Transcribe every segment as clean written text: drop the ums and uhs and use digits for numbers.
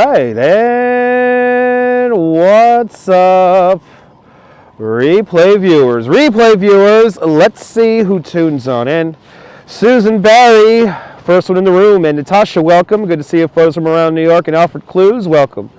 right, and what's up, replay viewers, let's see who tunes on in. Susan Barry, first one in the room, and Natasha, welcome. Good to see you folks from around New York, and Alfred Clues, welcome.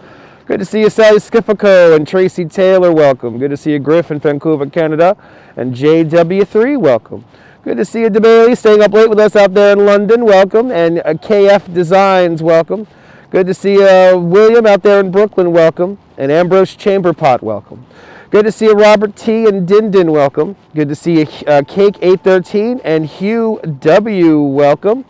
Good to see you, Sally Skifico and Tracy Taylor, welcome. Good to see you, Griff in Vancouver, Canada, and JW3, welcome. Good to see you, DeBailey, staying up late with us out there in London, welcome. And KF Designs, welcome. Good to see William out there in Brooklyn, welcome. And Ambrose Chamberpot, welcome. Good to see you, Robert T. and Dindin, welcome. Good to see you, Cake 813 and Hugh W, welcome.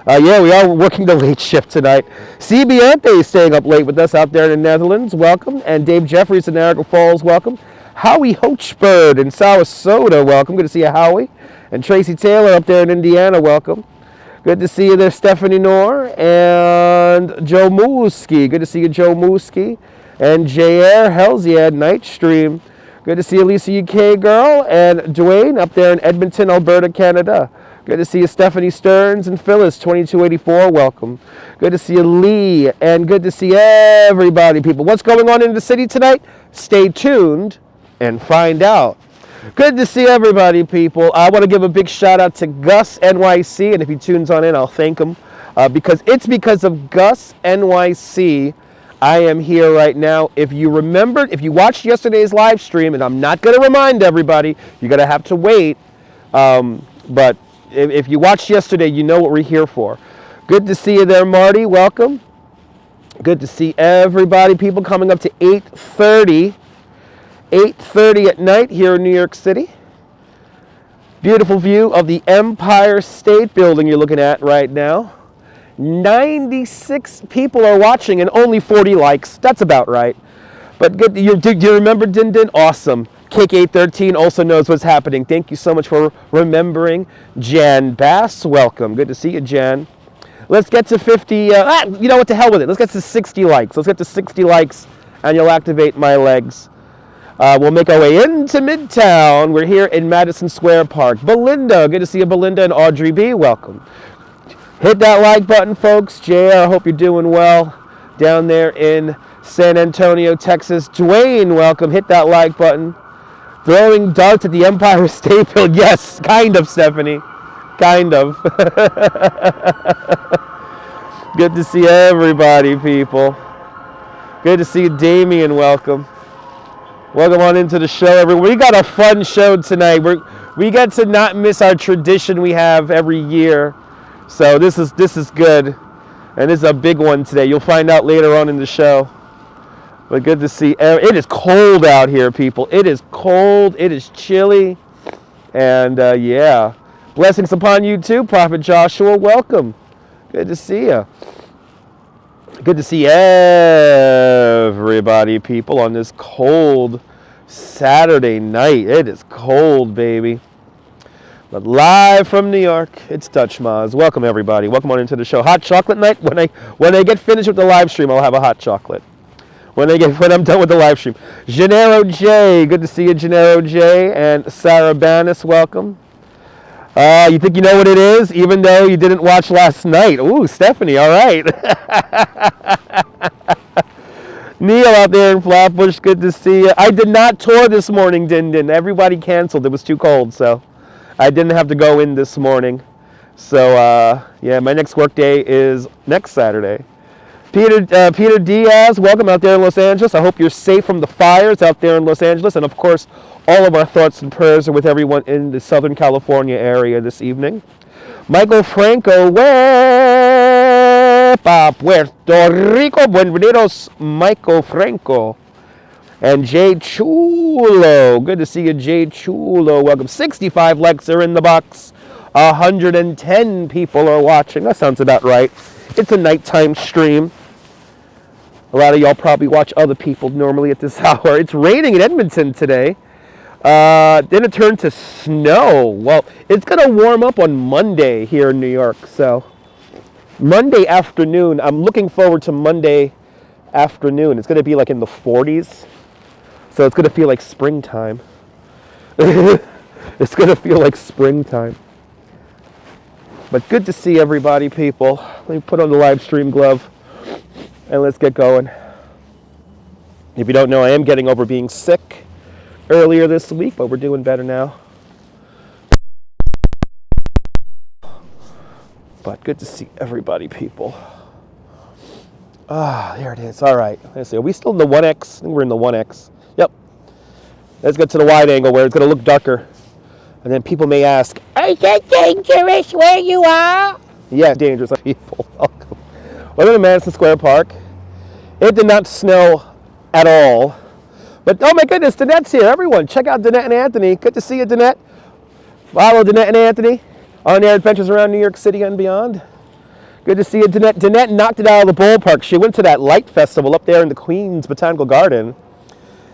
Yeah, we are working the late shift tonight. CBante staying up late with us out there in the Netherlands, welcome. And Dave Jeffries in Niagara Falls, welcome. Howie Hochberg in Sarasota, welcome. Good to see you, Howie. And Tracy Taylor up there in Indiana, welcome. Good to see you there, Stephanie Knorr and Joe Mooski. Good to see you, Joe Mooski. And JR, hells yeah, Night Stream. Good to see you, Lisa UK Girl. And Dwayne up there in Edmonton, Alberta, Canada. Good to see you, Stephanie Stearns and Phyllis, 2284, welcome. Good to see you, Lee. And good to see everybody, people. What's going on in the city tonight? Stay tuned and find out. Good to see everybody, people. I want to give a big shout out to Gus NYC, and if he tunes on in, I'll thank him because it's because of Gus NYC I am here right now. If you remembered, if you watched yesterday's live stream, and I'm not going to remind everybody, you're going to have to wait, but if you watched yesterday, you know what we're here for. Good to see you there, Marty. Welcome. Good to see everybody, people, coming up to 8:30 at night here in New York City. Beautiful view of the Empire State Building you're looking at right now. 96 people are watching and only 40 likes. That's about right. But good. Do you remember Din Din? Awesome. Cake 813 also knows what's happening. Thank you so much for remembering. Jan Bass, welcome. Good to see you, Jan. Let's get to 50. You know what? To hell with it. Let's get to 60 likes. Let's get to 60 likes, and you'll activate my legs. We'll make our way into Midtown. We're here in Madison Square Park. Belinda, good to see you, Belinda, and Audrey B, welcome. Hit that like button, folks. JR, I hope you're doing well down there in San Antonio, Texas. Dwayne, welcome. Hit that like button. Throwing darts at the Empire State Building. Yes, kind of, Stephanie. Kind of. Good to see everybody, people. Good to see you, Damien, welcome. Welcome on into the show, everyone. We got a fun show tonight. We get to not miss our tradition we have every year. So this is good. And this is a big one today. You'll find out later on in the show. But good to see. It is cold out here, people. It is cold. It is chilly. And yeah. Blessings upon you too, Prophet Joshua. Welcome. Good to see you. Good to see everybody, people, on this cold Saturday night. It is cold, baby. But live from New York, it's Dutch Maz. Welcome, everybody. Welcome on into the show. Hot chocolate night. When I get finished with the live stream, I'll have a hot chocolate. When I'm done with the live stream. Gennaro J. Good to see you, Gennaro J. And Sarah Banis, welcome. You think you know what it is, even though you didn't watch last night. Ooh, Stephanie, all right. Neil out there in Flatbush, good to see you. I did not tour this morning, Din Din. Everybody canceled. It was too cold, so I didn't have to go in this morning. So, yeah, my next work day is next Saturday. Peter Diaz, welcome out there in Los Angeles. I hope you're safe from the fires out there in Los Angeles. And, of course, all of our thoughts and prayers are with everyone in the Southern California area this evening. Michael Franco, Puerto Rico. Buenvenidos, Michael Franco. And Jay Chulo. Good to see you, Jay Chulo. Welcome. 65 likes are in the box. 110 people are watching. That sounds about right. It's a nighttime stream. A lot of y'all probably watch other people normally at this hour. It's raining in Edmonton today. Then it turned to snow. Well, it's going to warm up on Monday here in New York. So Monday afternoon, I'm looking forward to Monday afternoon. It's going to be like in the 40s. So it's going to feel like springtime. It's going to feel like springtime. But good to see everybody, people. Let me put on the live stream glove. and let's get going. If you don't know, I am getting over being sick earlier this week, but we're doing better now. But good to see everybody, people. Ah, there it is. All right. Let's see. Are we still in the 1X? I think we're in the 1X. Yep. Let's get to the wide angle where it's going to look darker. And then people may ask, is it dangerous where you are? Yeah, dangerous people. Welcome. Welcome to Madison Square Park. It did not snow at all. But, oh my goodness, Danette's here. Everyone, check out Danette and Anthony. Good to see you, Danette. Follow Danette and Anthony on their adventures around New York City and beyond. Good to see you, Danette. Danette knocked it out of the ballpark. She went to that light festival up there in the Queens Botanical Garden.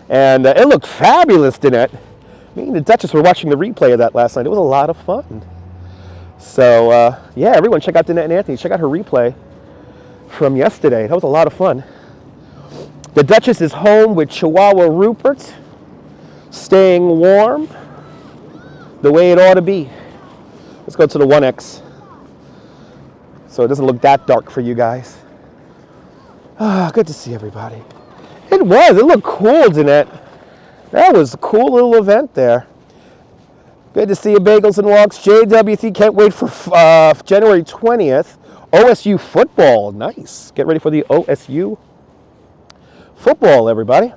And it looked fabulous, Danette. Me and the Duchess were watching the replay of that last night. It was a lot of fun. So, yeah, everyone check out Danette and Anthony. Check out her replay from yesterday. That was a lot of fun. The Duchess is home with Chihuahua Rupert, staying warm the way it ought to be. Let's go to the 1X so it doesn't look that dark for you guys. Ah, good to see everybody. It looked cool, Danette. That was a cool little event there. Good to see you, Bagels and Walks. JWC, can't wait for January 20th. OSU football, nice. Get ready for the OSU football, everybody.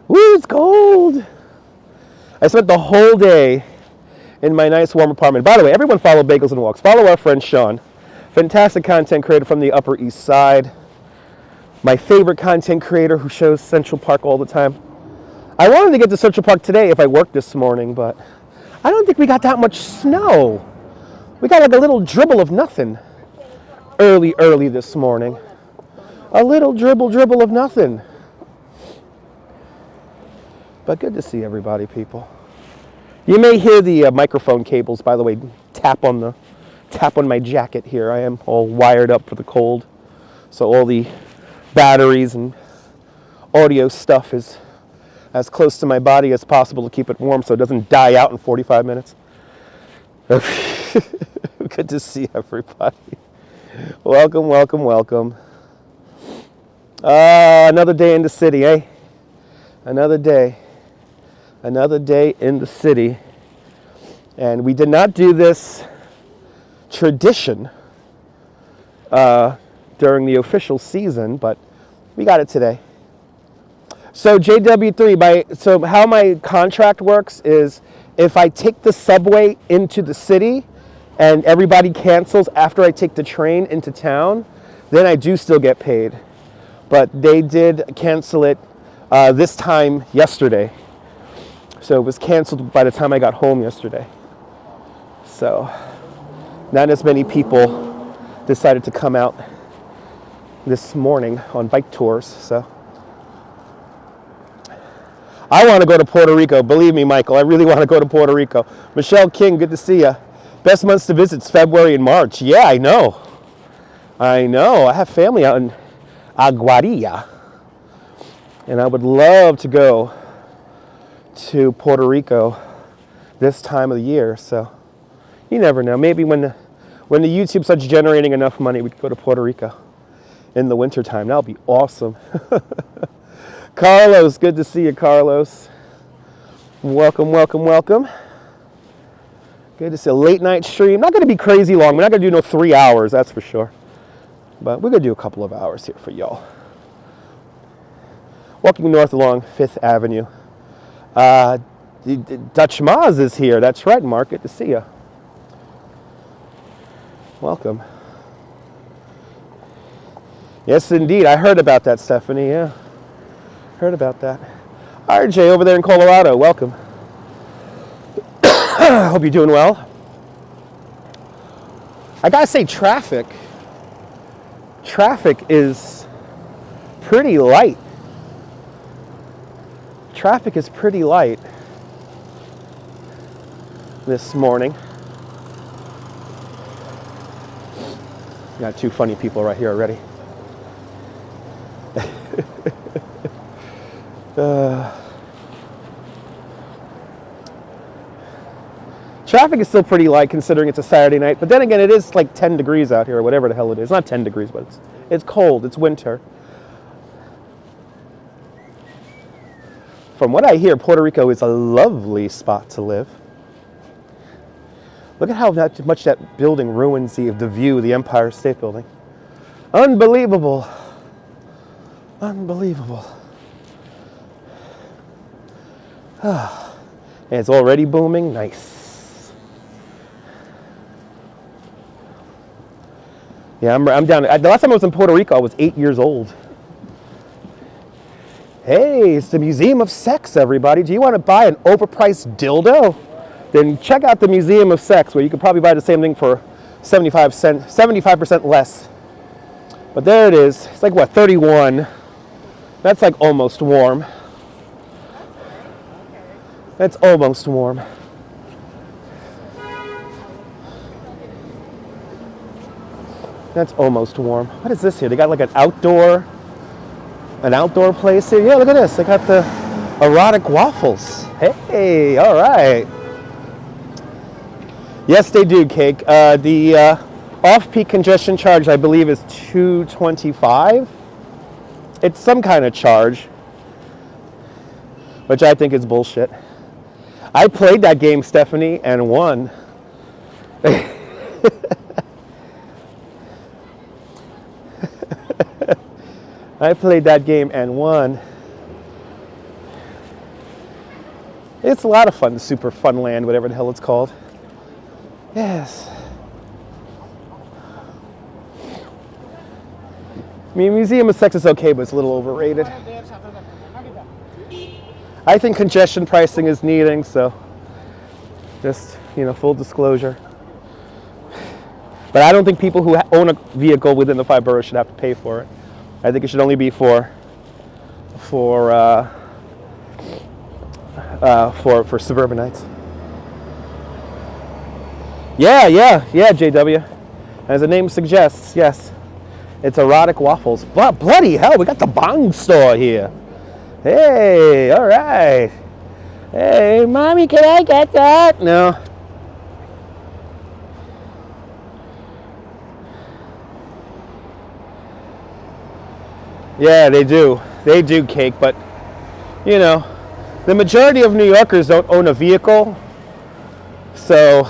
Woo, it's cold. I spent the whole day in my nice warm apartment. By the way, everyone follow Bagels and Walks. Follow our friend Sean. Fantastic content creator from the Upper East Side. My favorite content creator who shows Central Park all the time. I wanted to get to Central Park today if I worked this morning, but I don't think we got that much snow. We got like a little dribble of nothing early this morning. A little dribble of nothing. But good to see everybody, people. You may hear the microphone cables, by the way, tap on my jacket here. I am all wired up for the cold, so all the batteries and audio stuff is as close to my body as possible to keep it warm so it doesn't die out in 45 minutes. Good to see everybody. Welcome, welcome, welcome. Another day in the city, eh? Another day in the city. And we did not do this tradition during the official season, but we got it today. So JW3, so how my contract works is if I take the subway into the city and everybody cancels after I take the train into town, then I do still get paid. But they did cancel it this time yesterday. So it was canceled by the time I got home yesterday. So not as many people decided to come out this morning on bike tours, so. I want to go to Puerto Rico. Believe me, Michael, I really want to go to Puerto Rico. Michelle King, good to see you. Best months to visit is February and March. Yeah, I know. I have family out in Aguadilla. And I would love to go to Puerto Rico this time of the year. So you never know. Maybe when the YouTube starts generating enough money, we could go to Puerto Rico in the wintertime. That would be awesome. Carlos, good to see you, Carlos. Welcome, welcome, welcome. Good to see a late night stream. Not going to be crazy long. We're not going to do no 3 hours, that's for sure. But we're going to do a couple of hours here for y'all. Walking north along 5th Avenue. Dutch Maz is here. That's right, Mark. Good to see you. Welcome. Yes, indeed. I heard about that, Stephanie. Yeah. Heard about that. RJ over there in Colorado, welcome. Hope you're doing well. I gotta say, traffic is pretty light. Traffic is pretty light this morning. Got two funny people right here already. Traffic is still pretty light considering it's a Saturday night, but then again, it is like 10 degrees out here, or whatever the hell it is. Not 10 degrees, but it's cold. It's winter. From what I hear, Puerto Rico is a lovely spot to live. Look at how much that building ruins the view of the Empire State Building. Unbelievable. Unbelievable. And it's already booming. Nice. Yeah, I'm down. The last time I was in Puerto Rico, I was 8 years old. Hey, it's the Museum of Sex, everybody. Do you want to buy an overpriced dildo? Then check out the Museum of Sex, where you could probably buy the same thing for 75% less. But there it is. It's like, what, 31? That's like almost warm. That's almost warm. That's almost warm. What is this here? They got like an outdoor place here. Yeah, look at this. They got the erotic waffles. Hey, all right. Yes, they do, Cake. The off-peak congestion charge, I believe, is $2.25. It's some kind of charge, which I think is bullshit. I played that game, Stephanie, and won. I played that game and won. It's a lot of fun, the Super Fun Land, whatever the hell it's called. Yes. I mean, Museum of Sex is okay, but it's a little overrated. I think congestion pricing is needing, so just, full disclosure. But I don't think people who own a vehicle within the 5 boroughs should have to pay for it. I think it should only be for suburbanites. Yeah, JW. As the name suggests, yes. It's erotic waffles. Bloody hell, we got the Bong store here. Hey, all right. Hey, Mommy, can I get that? No. Yeah, they do. They do, Cake, but, the majority of New Yorkers don't own a vehicle. So,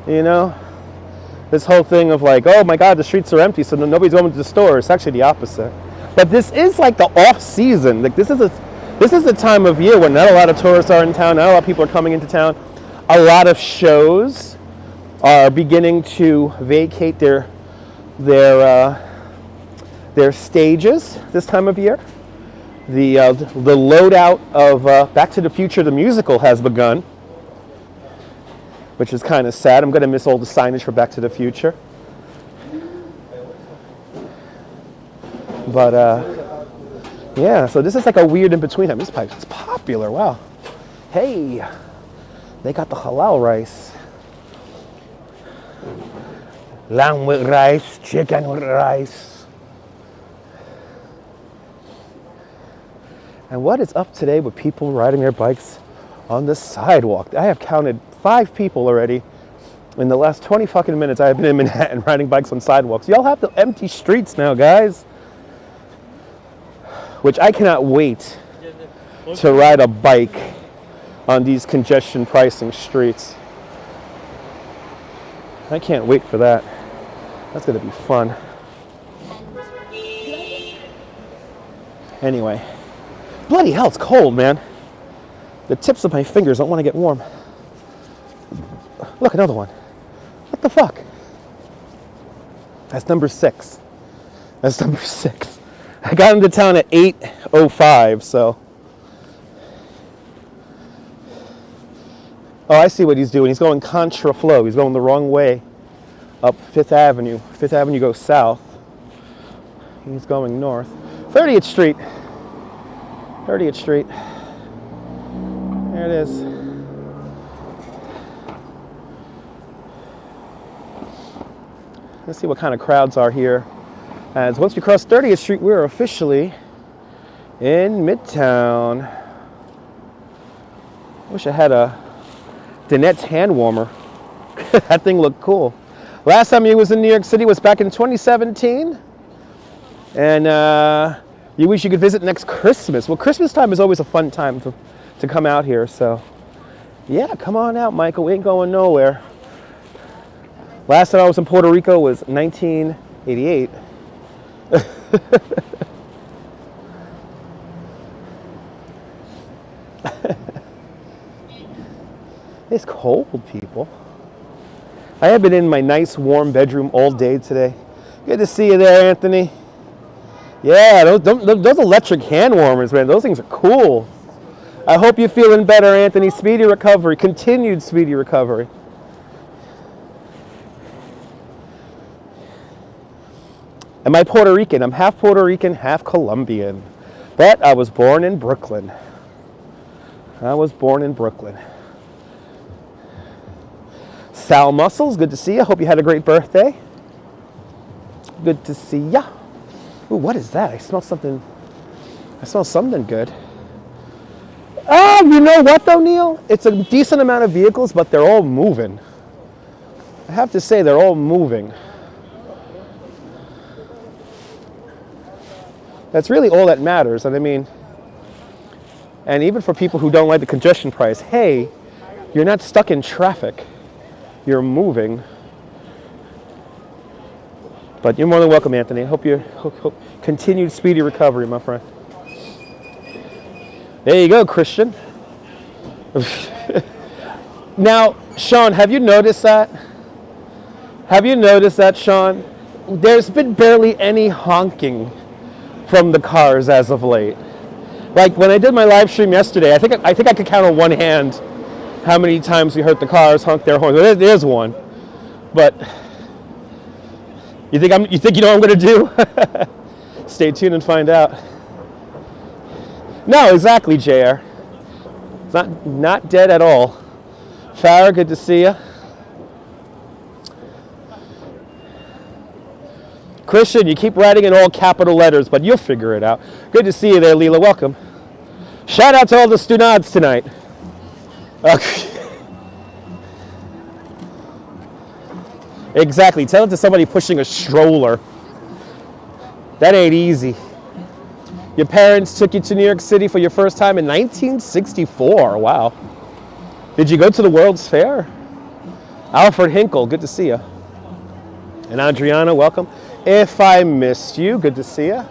this whole thing of like, oh my God, the streets are empty, so nobody's going to the store. It's actually the opposite. But this is like the off season. Like this is the time of year when not a lot of tourists are in town. Not a lot of people are coming into town. A lot of shows are beginning to vacate their stages this time of year. The loadout of Back to the Future, the musical, has begun, which is kind of sad. I'm going to miss all the signage for Back to the Future. But, yeah, so this is like a weird in-between time. This place is popular, wow. Hey, they got the halal rice. Lamb with rice, chicken with rice. And what is up today with people riding their bikes on the sidewalk? I have counted 5 people already in the last 20 fucking minutes I have been in Manhattan riding bikes on sidewalks. Y'all have the empty streets now, guys. Which I cannot wait to ride a bike on these congestion pricing streets. I can't wait for that. That's gonna be fun. Anyway. Bloody hell, it's cold, man. The tips of my fingers don't want to get warm. Look, another one. What the fuck? That's number 6. That's number 6. I got into town at 8:05, so. Oh, I see what he's doing. He's going contra flow. He's going the wrong way up 5th Avenue. 5th Avenue goes south. He's going north. 30th Street. 30th Street. There it is. Let's see what kind of crowds are here. As once we cross 30th Street, we're officially in Midtown. Wish I had a Danette's hand warmer. That thing looked cool. Last time you was in New York City was back in 2017. And you wish you could visit next Christmas. Well, Christmas time is always a fun time to come out here. So, yeah, come on out, Michael. We ain't going nowhere. Last time I was in Puerto Rico was 1988. It's cold, people. I have been in my nice warm bedroom all day today. Good to see you there, Anthony. Yeah, those electric hand warmers, man, those things are cool. I hope you're feeling better, Anthony. Speedy recovery, continued speedy recovery. Am I Puerto Rican? I'm half Puerto Rican, half Colombian. But I was born in Brooklyn. Sal Muscles, good to see you. Hope you had a great birthday. Good to see ya. Ooh, what is that? I smell something good. Oh, you know what though, Neil? It's a decent amount of vehicles, but they're all moving. I have to say, they're all moving. That's really all that matters. And I mean, and even for people who don't like the congestion price, hey, you're not stuck in traffic. You're moving. But you're more than welcome, Anthony. I hope continued speedy recovery, my friend. There you go, Christian. Now, Sean, have you noticed that? Sean? There's been barely any honking from the cars as of late. Like when I did my live stream yesterday, I think I could count on one hand how many times we heard the cars honk their horns. There's one, but you think you know what I'm going to do? Stay tuned and find out. No, exactly, JR. It's not dead at all. Farrah, good to see you. Christian, you keep writing in all capital letters, but you'll figure it out. Good to see you there, Leela. Welcome. Shout out to all the Stunads tonight. Okay. Exactly. Tell it to somebody pushing a stroller. That ain't easy. Your parents took you to New York City for your first time in 1964. Wow. Did you go to the World's Fair? Alfred Hinkle, good to see you. And Adriana, welcome. If I missed you, good to see you.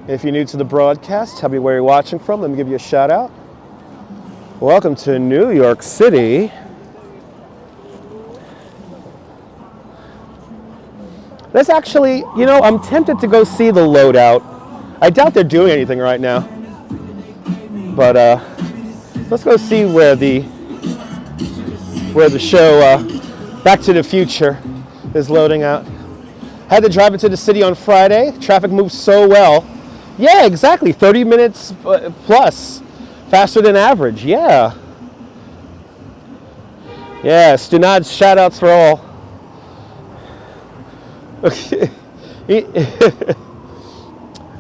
If you're new to the broadcast, tell me where you're watching from. Let me give you a shout out. Welcome to New York City. Let's actually, you know, I'm tempted to go see the loadout. I doubt they're doing anything right now. But let's go see where the show Back to the Future is loading out. Had to drive into the city on Friday. Traffic moves so well. Yeah, exactly. 30 minutes plus. Faster than average. Yeah. Yeah, Stunad's shout outs for all.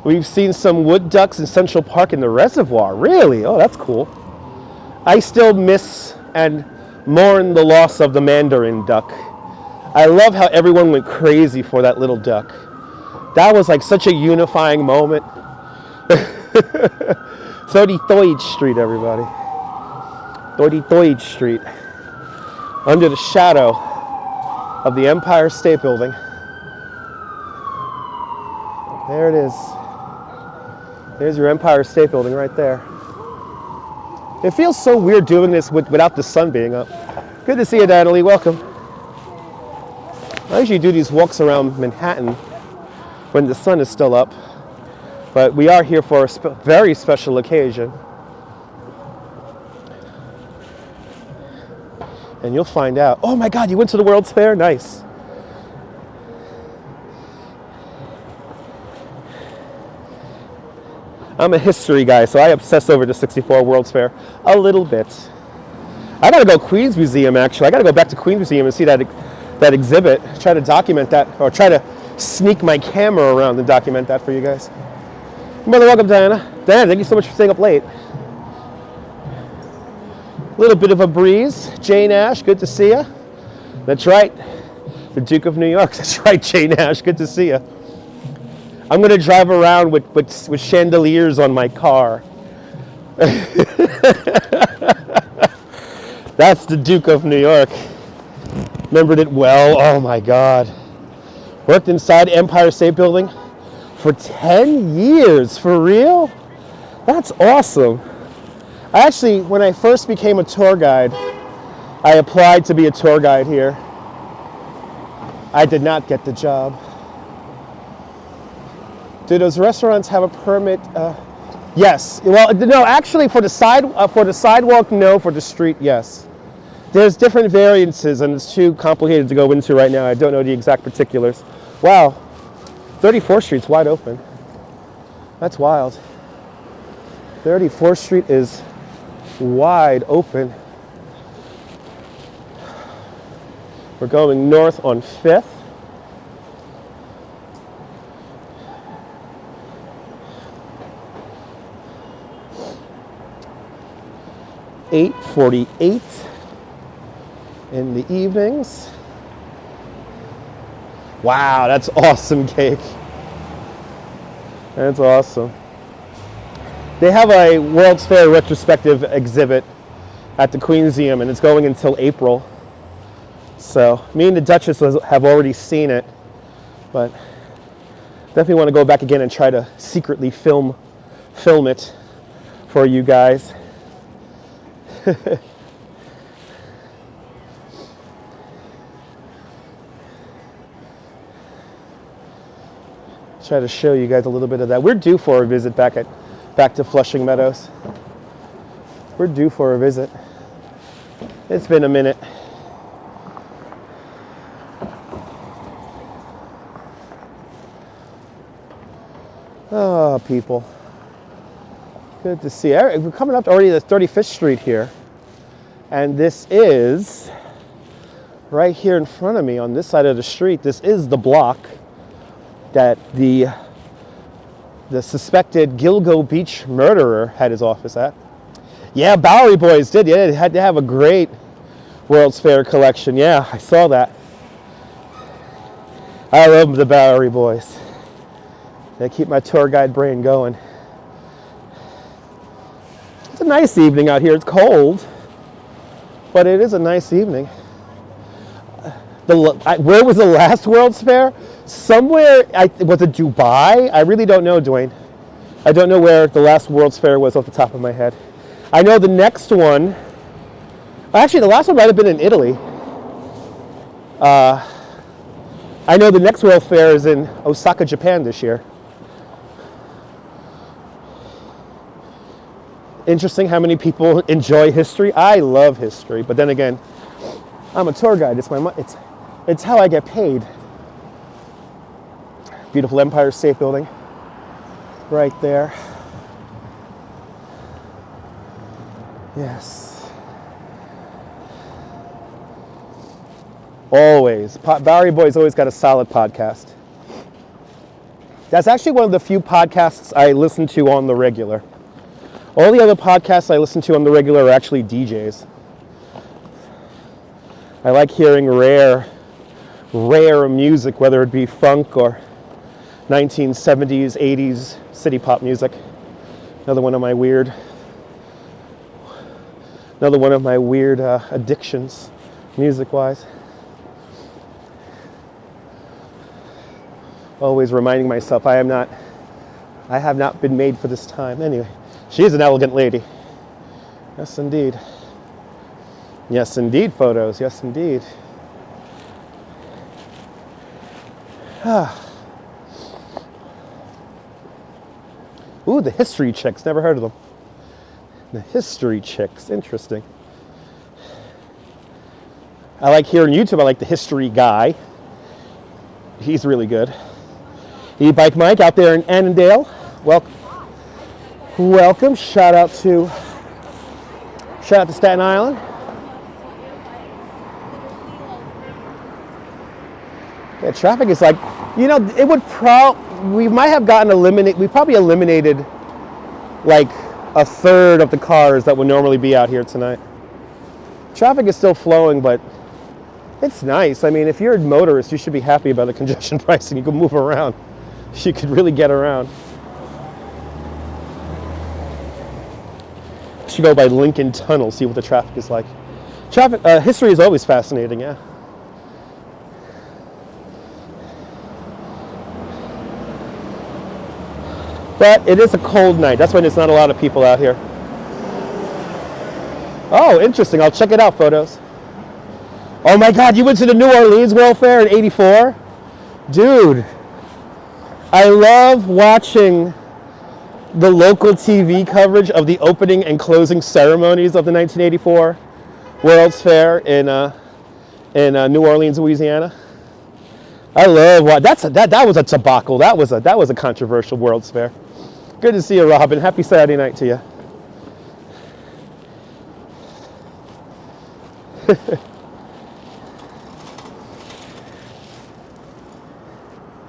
We've seen some wood ducks in Central Park in the reservoir. Really? Oh, that's cool. I still miss and mourn the loss of the Mandarin duck. I love how everyone went crazy for that little duck. That was like such a unifying moment. 33rd Street, everybody. 33rd Street. Under the shadow of the Empire State Building. There it is. There's your Empire State Building right there. It feels so weird doing this without the sun being up. Good to see you, Natalie. Welcome. I usually do these walks around Manhattan when the sun is still up, but we are here for a very special occasion. And you'll find out. Oh my God, you went to the World's Fair? Nice. I'm a history guy, so I obsess over the 64 World's Fair a little bit. I gotta go Queens Museum, actually. I gotta go back to Queens Museum and see that exhibit. Try to document that, or try to sneak my camera around and document that for you guys. Mother, welcome, Diana. Diana, thank you so much for staying up late. little bit of a breeze. Jane Ash, good to see you. That's right. The Duke of New York. That's right, Jane Ash, good to see you. I'm going to drive around with chandeliers on my car. That's the Duke of New York. Remembered it well. Oh my God. Worked inside Empire State Building for 10 years. For real? That's awesome. I actually, when I first became a tour guide, I applied to be a tour guide here. I did not get the job. Do those restaurants have a permit? Yes. Well, no. Actually, for the sidewalk, no. For the street, yes. There's different variances, and it's too complicated to go into right now. I don't know the exact particulars. Wow, 34th Street's wide open. That's wild. 34th Street is wide open. We're going north on 5th. $8:48 in the evenings. Wow, that's awesome cake. That's awesome. They have a World's Fair retrospective exhibit at the Queensium, and it's going until April. So me and the Duchess have already seen it, but definitely want to go back again and try to secretly film it for you guys. Try to show you guys a little bit of that. We're due for a visit back to Flushing Meadows. We're due for a visit. It's been a minute. Oh, people. Good to see. We're coming up already to 35th Street here. And this is right here in front of me on this side of the street. This is the block that the suspected Gilgo Beach murderer had his office at. Yeah, Bowery Boys did. Yeah, they had to have a great World's Fair collection. Yeah, I saw that. I love the Bowery Boys. They keep my tour guide brain going. It's a nice evening out here. It's cold, but it is a nice evening. Where was the last World's Fair? Somewhere, was it Dubai? I really don't know, Dwayne. I don't know where the last World's Fair was off the top of my head. I know the next one, actually the last one might have been in Italy. I know the next World Fair is in Osaka, Japan this year. Interesting how many people enjoy history. I love history, but then again, I'm a tour guide. It's how I get paid. Beautiful Empire State Building, right there. Yes. Always. Bowery Boy's always got a solid podcast. That's actually one of the few podcasts I listen to on the regular. All the other podcasts I listen to on the regular are actually DJs. I like hearing rare music, whether it be funk or 1970s, 80s city pop music. Another one of my weird addictions, music-wise. Always reminding myself I have not been made for this time. Anyway, she is an elegant lady. Yes, indeed. Yes, indeed, photos. Yes, indeed. Ooh, the History Chicks. Never heard of them. The History Chicks. Interesting. I like hearing YouTube. I like the History Guy. He's really good. E-Bike Mike out there in Annandale. Welcome. Shout out to Staten Island. Yeah, traffic is like, it would we might have we probably eliminated like a third of the cars that would normally be out here tonight. Traffic is still flowing, but it's nice. I mean, if you're a motorist, you should be happy about the congestion pricing. You can move around. You could really get around. You should go by Lincoln Tunnel, see what the traffic is like. Traffic history is always fascinating, yeah. But it is a cold night. That's why there's not a lot of people out here. Oh, interesting. I'll check it out, photos. Oh my God, you went to the New Orleans World Fair in '84? Dude, I love watching the local TV coverage of the opening and closing ceremonies of the 1984 World's Fair in New Orleans, Louisiana. I love that was a debacle. That was a controversial World's Fair. Good to see you, Robin. Happy Saturday night to you.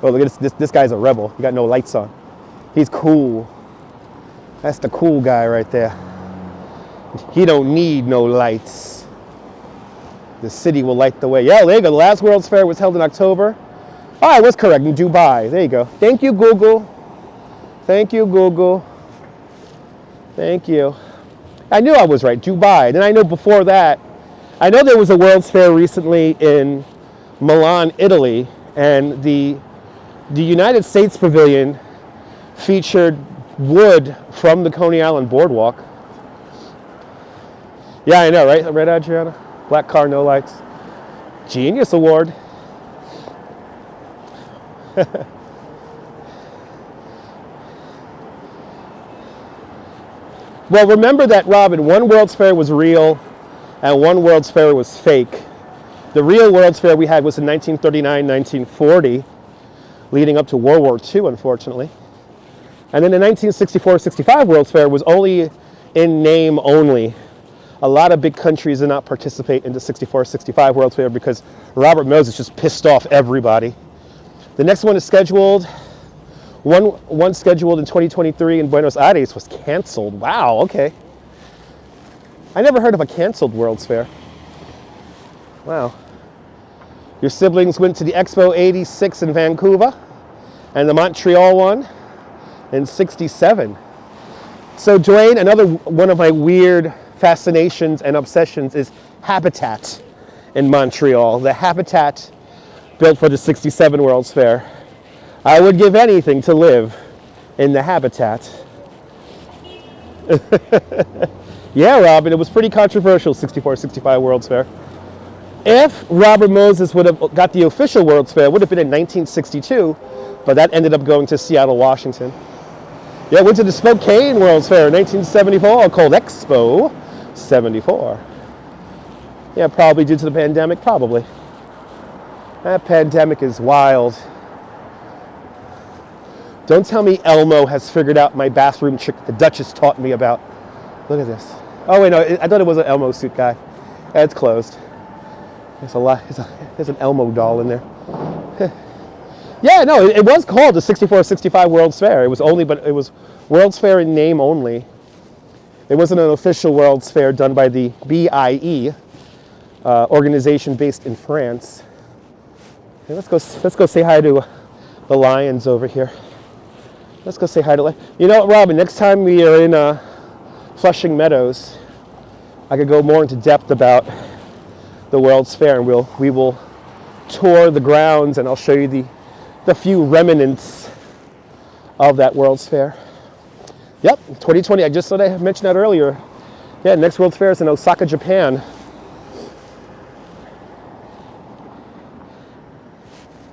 Oh, look at this guy's a rebel. He got no lights on. He's cool. That's the cool guy right there. He don't need no lights. The city will light the way. Yeah, there you go. The last World's Fair was held in October. Oh, I was correct, in Dubai. There you go. Thank you, Google. Thank you, Google. Thank you. I knew I was right, Dubai. Then I know before that, I know there was a World's Fair recently in Milan, Italy, and the United States Pavilion featured wood from the Coney Island Boardwalk. Yeah, I know, right? Right, Adriana? Black car, no lights. Genius Award. Well, remember that, Robin, one World's Fair was real and one World's Fair was fake. The real World's Fair we had was in 1939, 1940, leading up to World War II, unfortunately. And then the 1964-65 World's Fair was only in name only. A lot of big countries did not participate in the 64-65 World's Fair because Robert Moses just pissed off everybody. The next one is scheduled. One scheduled in 2023 in Buenos Aires was canceled. Wow, okay. I never heard of a canceled World's Fair. Wow. Your siblings went to the Expo 86 in Vancouver and the Montreal one in 67. So Dwayne, another one of my weird fascinations and obsessions is Habitat in Montreal. The Habitat built for the 67 World's Fair. I would give anything to live in the Habitat. Yeah, Robin, it was pretty controversial, 64-65 World's Fair. If Robert Moses would have got the official World's Fair, it would have been in 1962, but that ended up going to Seattle, Washington. Yeah, I went to the Spokane World's Fair in 1974, called Expo 74. Yeah, probably due to the pandemic, probably. That pandemic is wild. Don't tell me Elmo has figured out my bathroom trick the Duchess taught me about. Look at this. Oh wait, no, I thought it was an Elmo suit guy. It's closed. There's an Elmo doll in there. Yeah, no, it was called the 64-65 World's Fair. It was World's Fair in name only. It wasn't an official World's Fair done by the BIE, organization based in France. Okay, let's go say hi to the lions over here. Let's go say hi to. You know what, Robin? Next time we are in Flushing Meadows, I could go more into depth about the World's Fair, and we will tour the grounds, and I'll show you the few remnants of that World's Fair. Yep, 2020. I just thought I mentioned that earlier. Yeah, next World's Fair is in Osaka, Japan.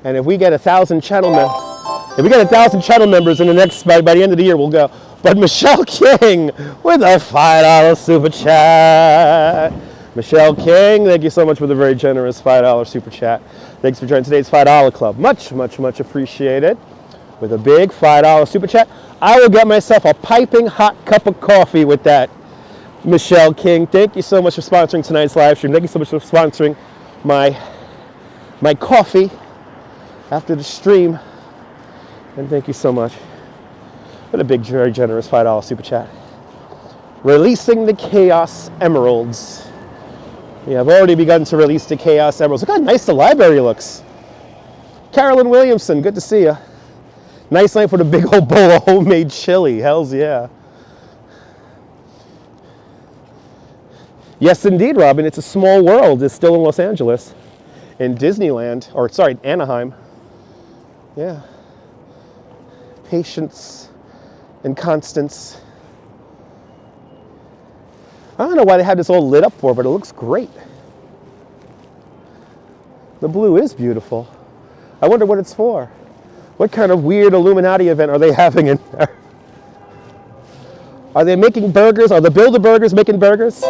And if we get 1,000 channel members in the next by the end of the year, we'll go. But Michelle King with a $5 super chat. Michelle King, thank you so much for the very generous $5 super chat. Thanks for joining today's $5 club. Much, much, much appreciated. With a big $5 super chat. I will get myself a piping hot cup of coffee with that. Michelle King, thank you so much for sponsoring tonight's live stream. Thank you so much for sponsoring my coffee after the stream. And thank you so much. What a big, very generous $5 super chat. Releasing the Chaos Emeralds. Yeah, I've already begun to release the Chaos Emeralds. Look how nice the library looks. Carolyn Williamson, good to see you. Nice night for the big old bowl of homemade chili. Hells yeah. Yes, indeed, Robin. It's a small world. It's still in Los Angeles. In Disneyland. Or, sorry, Anaheim. Yeah. Patience and constance. I don't know why they have this all lit up for, but it looks great. The blue is beautiful. I wonder what it's for. What kind of weird Illuminati event are they having in there? Are they making burgers? Are the Build-A-Burgers making burgers?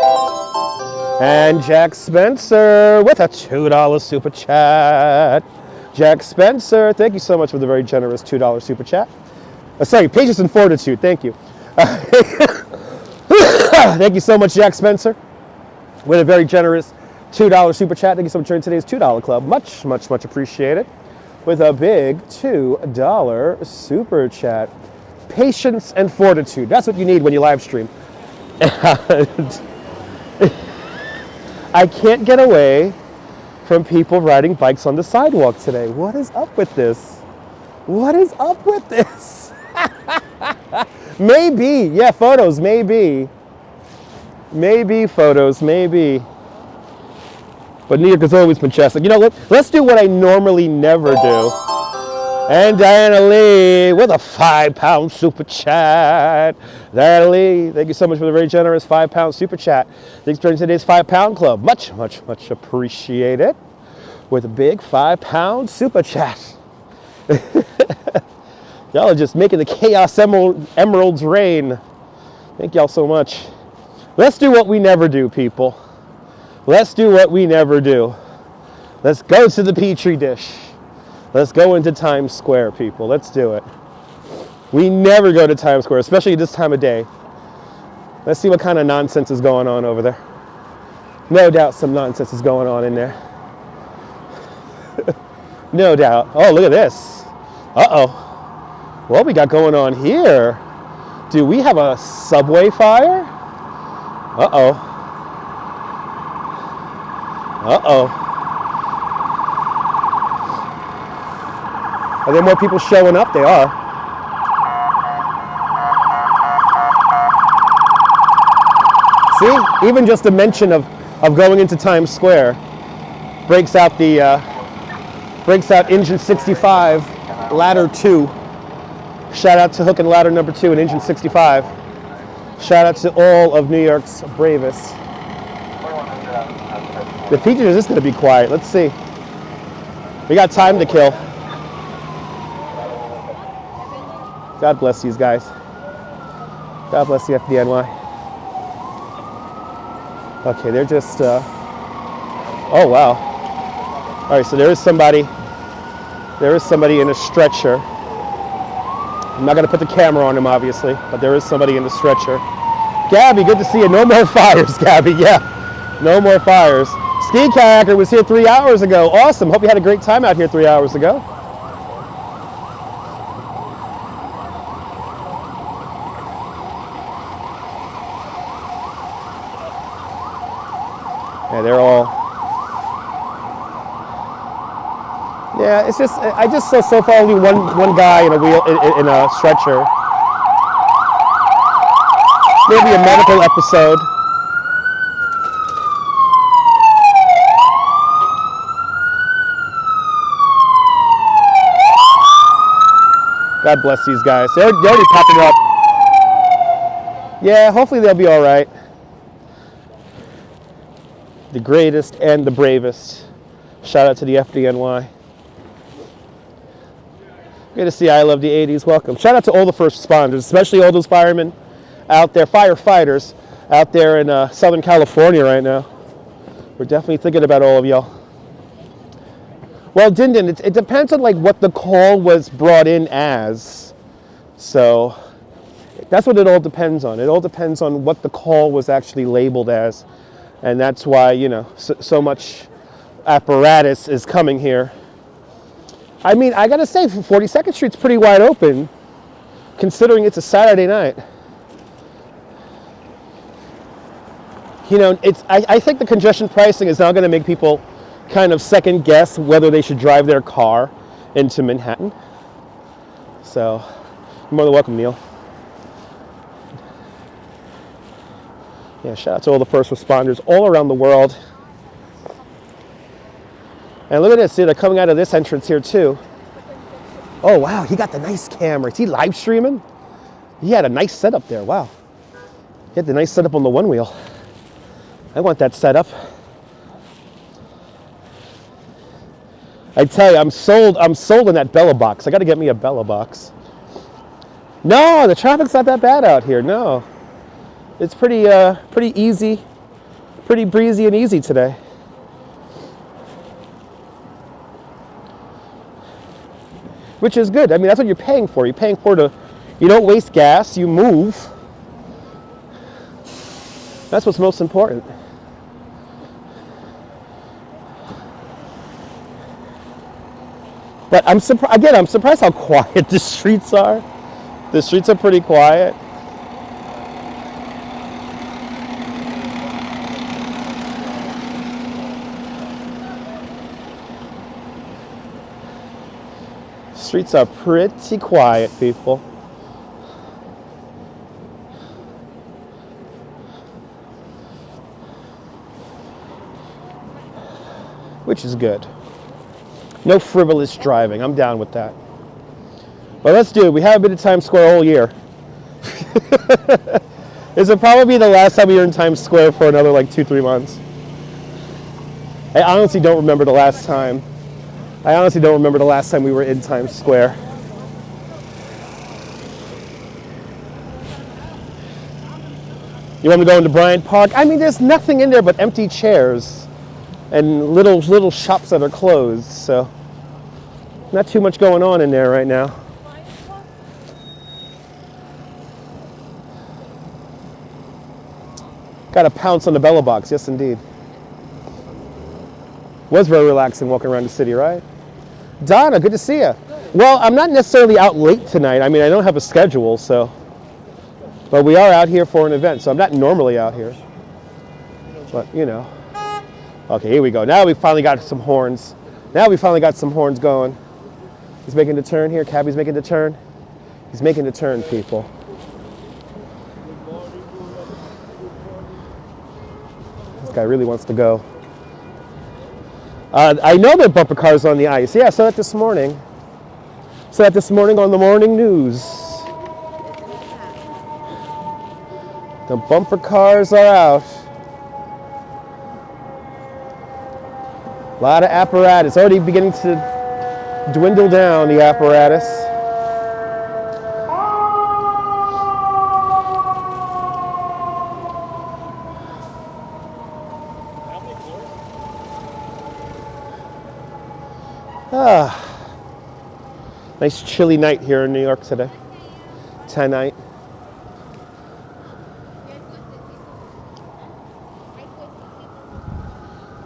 And Jack Spencer with a $2 super chat. Jack Spencer, thank you so much for the very generous $2 super chat. Sorry, patience and fortitude, thank you. Thank you so much, Jack Spencer, with a very generous $2 super chat. Thank you so much for joining today's $2 club. Much, much, much appreciated. With a big $2 super chat. Patience and fortitude. That's what you need when you live stream. And I can't get away from people riding bikes on the sidewalk today. What is up with this? What is up with this? Maybe, yeah, photos, maybe. Maybe photos, maybe. But New York has always been majestic. You know, let's do what I normally never do. And Diana Lee with a £5 super chat. Diana Lee, thank you so much for the very generous £5 super chat. Thanks for joining today's £5 club. Much, much, much appreciated. With a big £5 super chat. Y'all are just making the Chaos Emeralds rain. Thank y'all so much. Let's do what we never do, people. Let's do what we never do. Let's go to the Petri dish. Let's go into Times Square, people. Let's do it. We never go to Times Square, especially this time of day. Let's see what kind of nonsense is going on over there. No doubt some nonsense is going on in there. No doubt. Oh, look at this. Uh-oh. What we got going on here? Do we have a subway fire? Uh-oh. Uh-oh. Are there more people showing up? They are. See? Even just a mention of going into Times Square breaks out engine 65, ladder 2. Shout out to hook and ladder number 2 and engine 65. Shout out to all of New York's bravest. The feature is just going to be quiet. Let's see. We got time to kill. God bless these guys. God bless the FDNY. Okay, they're just, oh wow. All right, so there is somebody in a stretcher. I'm not gonna put the camera on him, obviously, but there is somebody in the stretcher. Gabby, good to see you. No more fires, Gabby, yeah. No more fires. Ski Kayaker was here 3 hours ago. Awesome, hope you had a great time out here 3 hours ago. Yeah, they're all. Yeah, it's just I just saw so far only one guy in a wheel in a stretcher. Maybe a medical episode. God bless these guys. They're already popping up. Yeah, hopefully they'll be all right. The greatest and the bravest. Shout out to the FDNY. Good to see I Love the 80s. Welcome. Shout out to all the first responders, especially all those firemen out there, firefighters out there in Southern California right now. We're definitely thinking about all of y'all. Well, Dindin, it depends on like what the call was brought in as. So that's what it all depends on. It all depends on what the call was actually labeled as. And that's why, you know, so much apparatus is coming here. I mean, I gotta say, 42nd Street's pretty wide open, considering it's a Saturday night. you know, I think the congestion pricing is now going to make people kind of second guess whether they should drive their car into Manhattan. So, you're more than welcome, Neil. Yeah, shout out to all the first responders all around the world. And look at this, see, they're coming out of this entrance here too. Oh wow, he got the nice camera. Is he live streaming? He had a nice setup there, wow. He had the nice setup on the one wheel. I want that setup. I tell you, I'm sold on that Bella box. I gotta get me a Bella box. No, the traffic's not that bad out here, no. It's pretty easy, pretty breezy and easy today. Which is good. I mean, that's what you're paying for. You're paying for you don't waste gas, you move. That's what's most important. But I'm surprised how quiet the streets are. The streets are pretty quiet. Streets are pretty quiet, people. Which is good. No frivolous driving. I'm down with that. But let's do it. We haven't been to Times Square all year. This will probably be the last time we were in Times Square for another like 2-3 months. I honestly don't remember the last time. I honestly don't remember the last time we were in Times Square. You want me to go into Bryant Park? I mean, there's nothing in there but empty chairs and little shops that are closed, so not too much going on in there right now. Got to pounce on the Bella box, yes indeed. Was very relaxing walking around the city, right? Donna, good to see you. Well, I'm not necessarily out late tonight. I mean, I don't have a schedule, so. But we are out here for an event, so I'm not normally out here. But, you know. Okay, here we go. Now we finally got some horns. Now we finally got some horns going. He's making the turn here. Cabby's making the turn. He's making the turn, people. This guy really wants to go. I know there are bumper cars on the ice. Yeah, I saw that this morning. Saw that this morning on the morning news. The bumper cars are out. A lot of apparatus. Already beginning to dwindle down, the apparatus. Nice chilly night here in New York today. Tonight.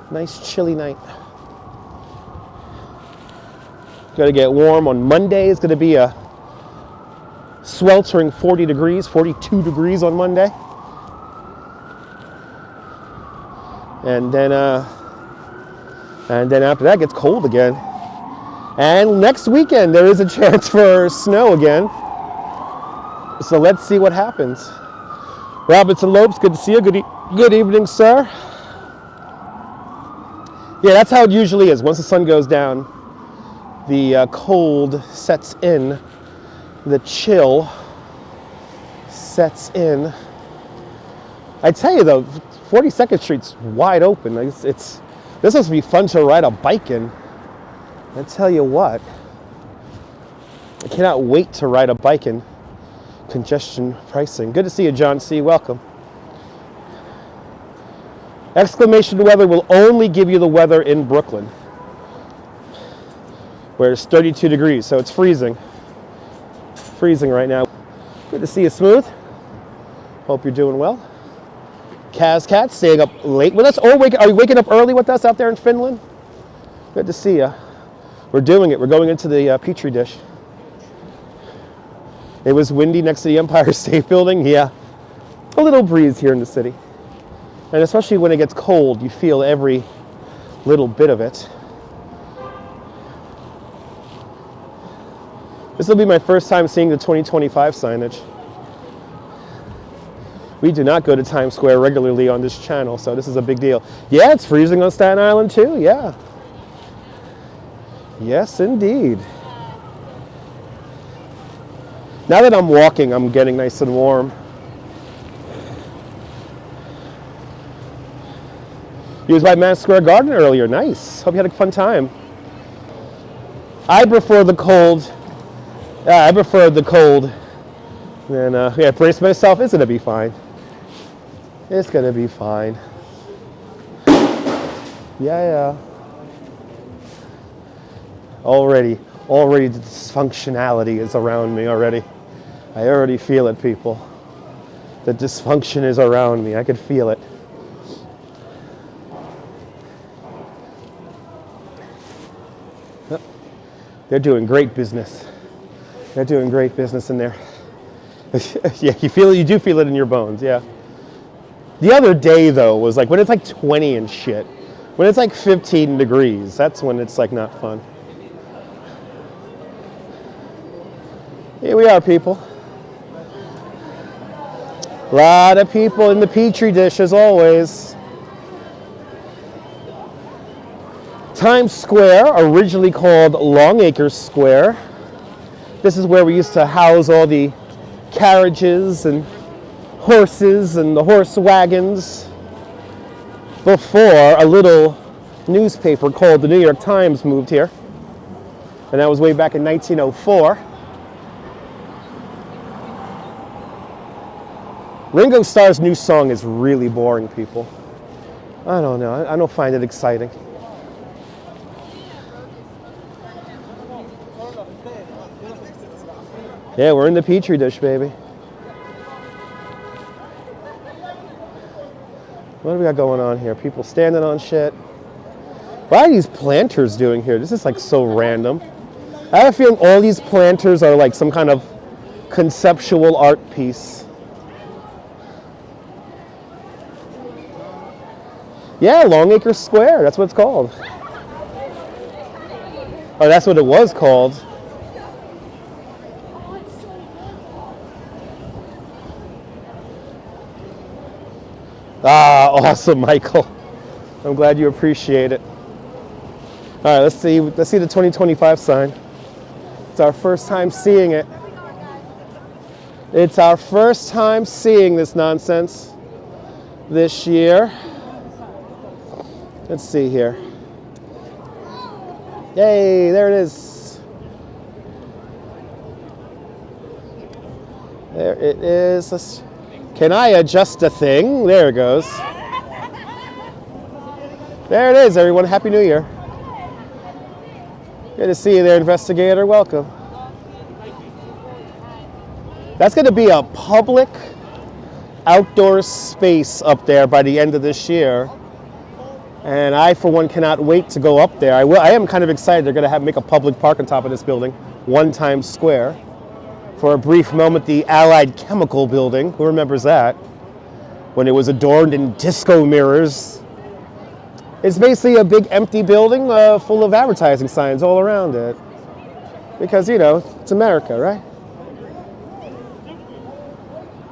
Nice chilly night. Got to get warm on Monday. It's going to be a sweltering 40 degrees, 42 degrees on Monday. And then after that it gets cold again. And next weekend there is a chance for snow again. So let's see what happens. Robinson Lopes, good to see you. Good evening, sir. Yeah, that's how it usually is. Once the sun goes down, the cold sets in, the chill sets in. I tell you though, 42nd Street's wide open. This must be fun to ride a bike in. I tell you what, I cannot wait to ride a bike in congestion pricing. Good to see you, John C. Welcome. Exclamation weather will only give you the weather in Brooklyn, where it's 32 degrees, so it's freezing. Freezing right now. Good to see you, Smooth. Hope you're doing well. Kaz Cat staying up late with us. Or are you waking up early with us out there in Finland? Good to see you. We're doing it. We're going into the Petri dish. It was windy next to the Empire State Building. Yeah, a little breeze here in the city. And especially when it gets cold, you feel every little bit of it. This will be my first time seeing the 2025 signage. We do not go to Times Square regularly on this channel, so this is a big deal. Yeah, it's freezing on Staten Island too, yeah. Yes, indeed. Now that I'm walking, I'm getting nice and warm. You was by Madison Square Garden earlier. Nice. Hope you had a fun time. I prefer the cold. I prefer the cold. And yeah, brace myself. It's gonna be fine. It's gonna be fine. Yeah. Already the dysfunctionality is around me already. I already feel it, people. The dysfunction is around me. I could feel it. They're doing great business. They're doing great business in there. Yeah, you feel it. You do feel it in your bones. Yeah. The other day though was like when it's like 20 and shit. When it's like 15 degrees, that's when it's like not fun. Here we are, people. A lot of people in the Petri dish as always. Times Square, originally called Longacre Square. This is where we used to house all the carriages and horses and the horse wagons before a little newspaper called the New York Times moved here. And that was way back in 1904. Ringo Starr's new song is really boring, people. I don't know. I don't find it exciting. Yeah, we're in the Petri dish, baby. What do we got going on here? People standing on shit. What are these planters doing here? This is like so random. I have a feeling all these planters are like some kind of conceptual art piece. Yeah, Longacre Square, that's what it's called. Oh, that's what it was called. Ah, awesome, Michael. I'm glad you appreciate it. All right, let's see the 2025 sign. It's our first time seeing it. It's our first time seeing this nonsense this year. Let's see here. Yay, there it is. There it is. Can I adjust a thing? There it goes. There it is, everyone. Happy New Year. Good to see you there, investigator. Welcome. That's going to be a public outdoor space up there by the end of this year. And I, for one, cannot wait to go up there. I am kind of excited. They're going to make a public park on top of this building, One Times Square. For a brief moment, the Allied Chemical Building. Who remembers that? When it was adorned in disco mirrors. It's basically a big empty building full of advertising signs all around it. Because, you know, it's America, right?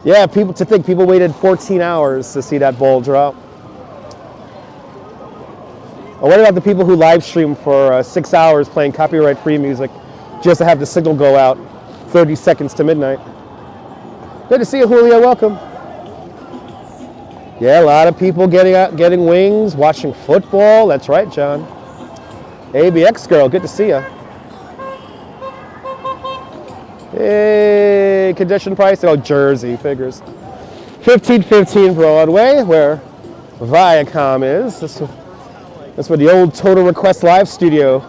Yeah, people waited 14 hours to see that ball drop. Or what about the people who live stream for 6 hours playing copyright-free music just to have the signal go out 30 seconds to midnight? Good to see you, Julio. Welcome. Yeah, a lot of people getting wings, watching football. That's right, John. ABX girl, good to see you. Hey, condition price. Oh, Jersey figures. 1515 Broadway, where Viacom is. That's where the old Total Request Live studio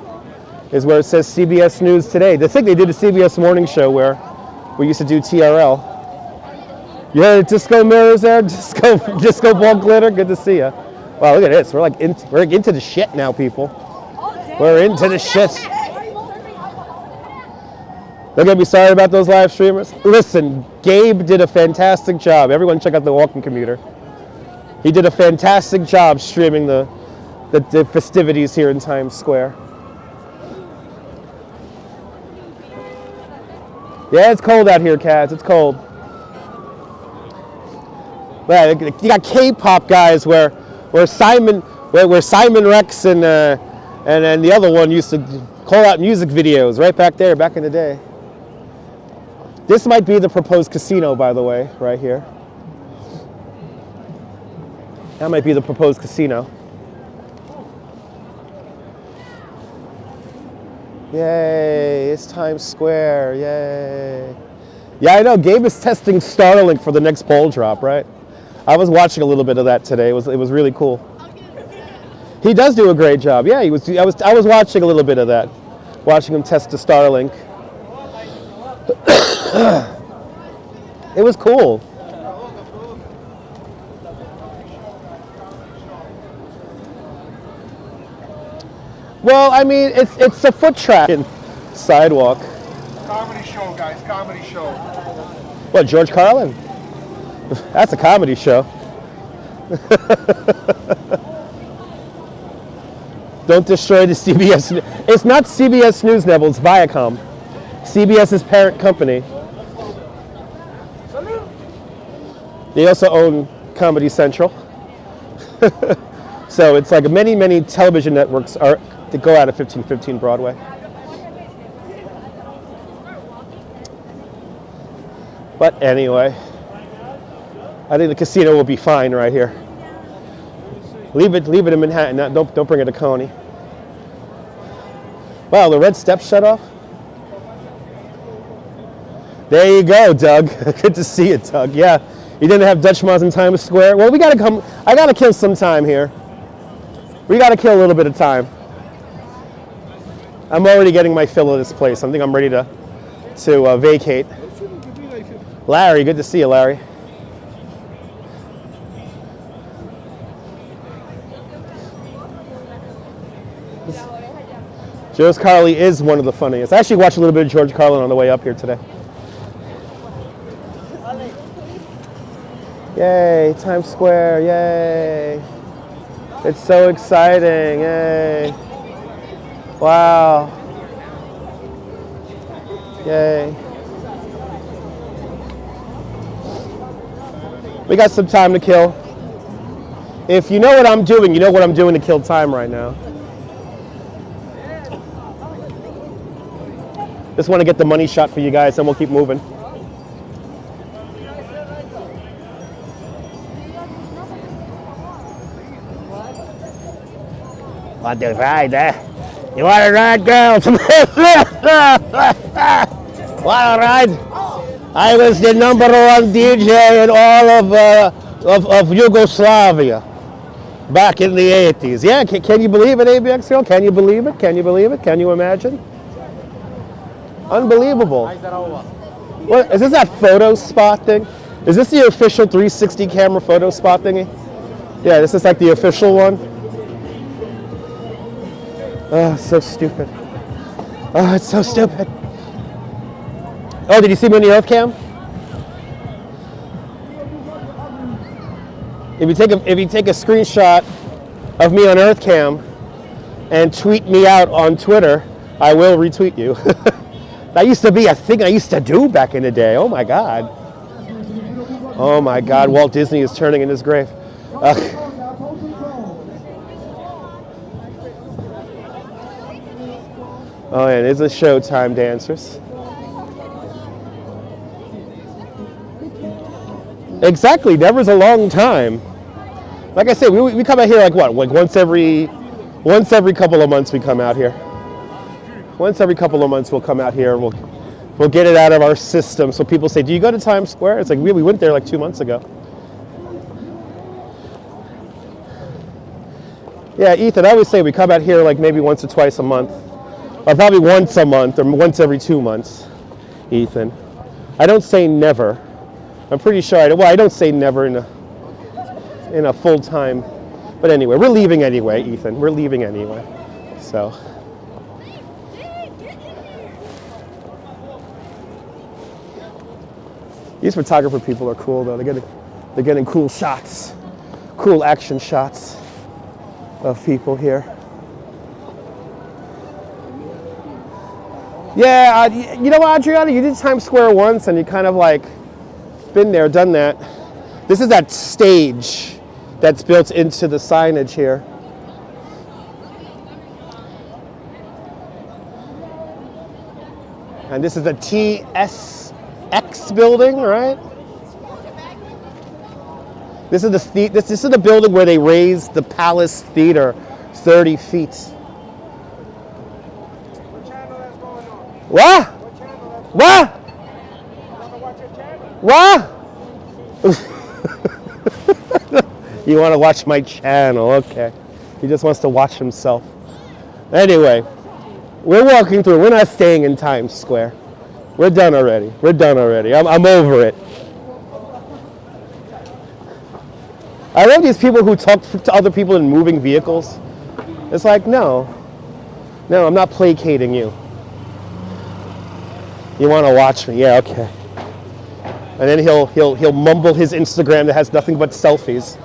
is, where it says CBS News Today. I think they did a CBS morning show where we used to do TRL. You heard disco mirrors there? Disco ball glitter? Good to see you. Wow, look at this. We're into the shit now, people. We're into the shit. They're going to be sorry about those live streamers. Listen, Gabe did a fantastic job. Everyone check out the walking commuter. He did a fantastic job streaming the festivities here in Times Square. Yeah, it's cold out here, cats. It's cold. Yeah, you got K-pop guys where Simon Rex and the other one used to call out music videos right back there, back in the day. This might be the proposed casino, by the way, right here. That might be the proposed casino. Yay, it's Times Square, yay. Yeah, I know, Gabe is testing Starlink for the next ball drop, right? I was watching a little bit of that today. It was really cool. He does do a great job. Yeah, I was watching a little bit of that. Watching him test the Starlink. It was cool. Well, I mean, it's a foot track and sidewalk. Comedy show, guys, comedy show. What, George Carlin? That's a comedy show. Don't destroy the CBS. It's not CBS News, Neville, it's Viacom. CBS's parent company. They also own Comedy Central. So it's like many television networks are to go out of 1515 Broadway. But anyway, I think the casino will be fine right here. Leave it in Manhattan. Don't bring it to Coney. Wow, the red steps shut off. There you go, Doug. Good to see you, Doug. Yeah, you didn't have Dutch Moz in Times Square. Well, we gotta come. I gotta kill some time here. We gotta kill a little bit of time. I'm already getting my fill of this place. I think I'm ready to vacate. Larry, good to see you, Larry. George Carlin is one of the funniest. I actually watched a little bit of George Carlin on the way up here today. Yay, Times Square, yay. It's so exciting, yay. Wow. Yay. We got some time to kill. If you know what I'm doing, you know what I'm doing to kill time right now. Just want to get the money shot for you guys, and we'll keep moving. Want to ride, eh? You want to ride, girls? Want to ride? I was the #1 DJ in all of Yugoslavia back in the 80s. Yeah, can you believe it, ABX girl? Can you believe it? Can you believe it? Can you imagine? Unbelievable. What is this, that photo spot thing? Is this the official 360 camera photo spot thingy? Yeah, this is like the official one. Oh, it's so stupid. Oh, it's so stupid. Oh, did you see me on the Earth Cam? If you take a screenshot of me on Earth Cam and tweet me out on Twitter, I will retweet you. That used to be a thing I used to do back in the day. Oh my God. Oh my God, Walt Disney is turning in his grave. Oh, and it's a Showtime dancers. Exactly, never's a long time. Like I said, we come out here like what? Like once every couple of months we come out here. Once every couple of months we'll come out here. We'll get it out of our system. So people say, "Do you go to Times Square?" It's like we went there like 2 months ago. Yeah, Ethan, I always say we come out here like maybe once or twice a month. Or probably once a month or once every 2 months, Ethan. I don't say never. I'm pretty sure I don't say never in a full time. But anyway, we're leaving anyway, Ethan. We're leaving anyway. So. These photographer people are cool though. They're getting cool shots cool action shots of people here. Yeah, you know what, Adriana, you did Times Square once and you kind of like been there, done that. This is that stage that's built into the signage here. And this is the TSX building, right? This is the building where they raised the Palace Theater 30 feet. What channel that's going on? What? What channel that's What? going on? Watch your channel? What? You want to watch my channel? Okay. He just wants to watch himself. Anyway, we're walking through. We're not staying in Times Square. We're done already. We're done already. I'm over it. I love these people who talk to other people in moving vehicles. It's like, no, I'm not placating you. You want to watch me? Yeah, okay. And then he'll mumble his Instagram that has nothing but selfies.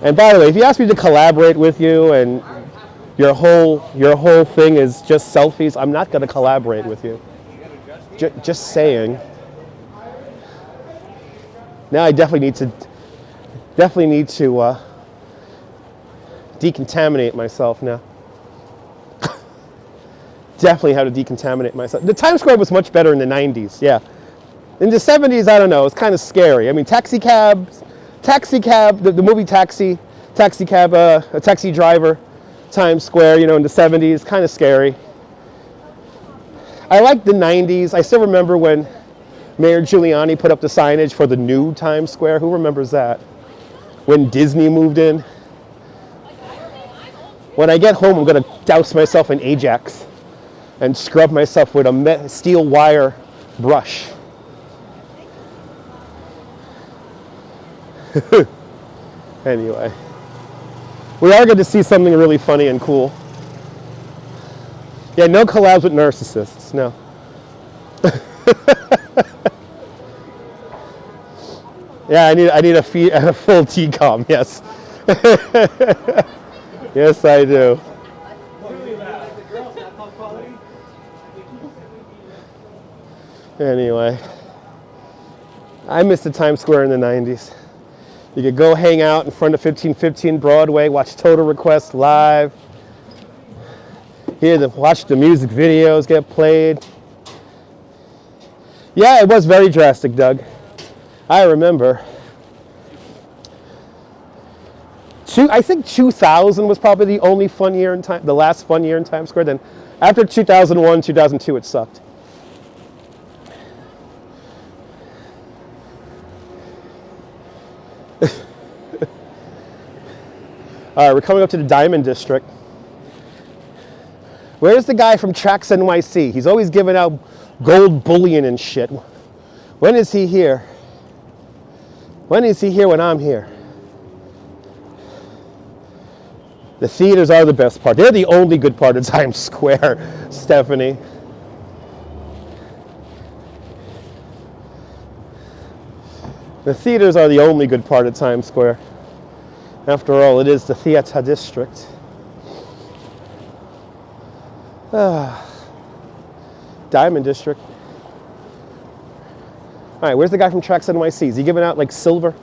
And by the way, if you ask me to collaborate with you and your whole thing is just selfies, I'm not going to collaborate with you. Just saying. Now I definitely need to decontaminate myself now. Definitely have to decontaminate myself. The Times Square was much better in the 90s, yeah. In the 70s, I don't know, it's kind of scary. I mean, taxi cab, the movie Taxi Cab, a taxi driver, Times Square, in the 70s, kind of scary. I like the 90s. I still remember when Mayor Giuliani put up the signage for the new Times Square. Who remembers that? When Disney moved in. When I get home, I'm going to douse myself in Ajax and scrub myself with a steel wire brush. Anyway, we are going to see something really funny and cool. Yeah, no collabs with narcissists, no. Yeah, I need a full TCOM, yes. Yes, I do. Anyway, I missed the Times Square in the 90s. You could go hang out in front of 1515 Broadway, watch Total Request live, watch the music videos get played. Yeah, it was very drastic, Doug. I remember. I think 2000 was probably the only fun year in time, the last fun year in Times Square. Then after 2001, 2002, it sucked. All right, we're coming up to the Diamond District. Where's the guy from Tracks NYC? He's always giving out gold bullion and shit. When is he here? When is he here when I'm here? The theaters are the best part. They're the only good part of Times Square, Stephanie. The theaters are the only good part of Times Square. After all, it is the theater district. Diamond District. All right, where's the guy from Tracks NYC? Is he giving out like silver?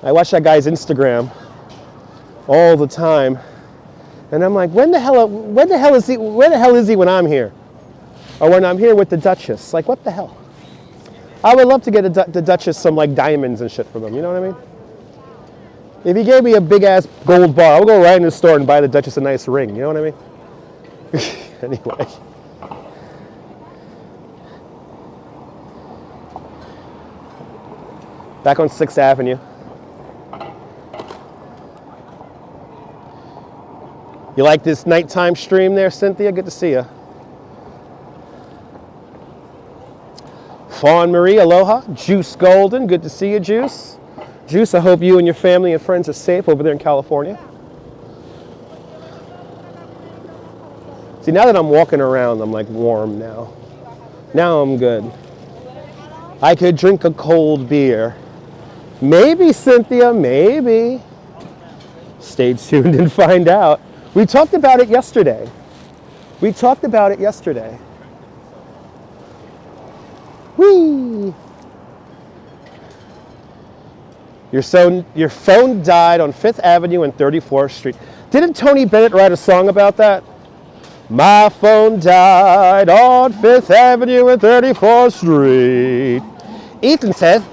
I watch that guy's Instagram all the time, and I'm like, when the hell is he? Where the hell is he when I'm here, or when I'm here with the Duchess? Like, what the hell? I would love to get the Duchess some like diamonds and shit from him. You know what I mean? If he gave me a big ass gold bar, I'll go right in the store and buy the Duchess a nice ring. You know what I mean? Anyway. Back on 6th Avenue. You like this nighttime stream there, Cynthia? Good to see you. Fawn Marie, aloha. Juice Golden, good to see you, Juice. Juice, I hope you and your family and friends are safe over there in California. See, now that I'm walking around, I'm like warm now. Now I'm good. I could drink a cold beer. Maybe, Cynthia, maybe. Stay tuned and find out. We talked about it yesterday. We talked about it yesterday. Whee! Your phone died on 5th Avenue and 34th Street. Didn't Tony Bennett write a song about that? My phone died on 5th Avenue and 34th Street. Ethan says,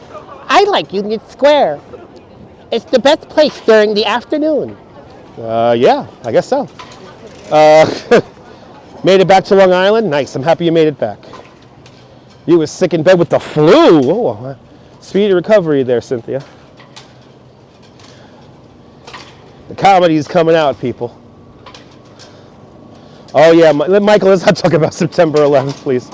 I like Union Square. It's the best place during the afternoon. Yeah, I guess so. Made it back to Long Island? Nice, I'm happy you made it back. You was sick in bed with the flu. Oh, speedy recovery there, Cynthia. The comedy's coming out, people. Oh yeah, Michael, let's not talk about September 11th, please.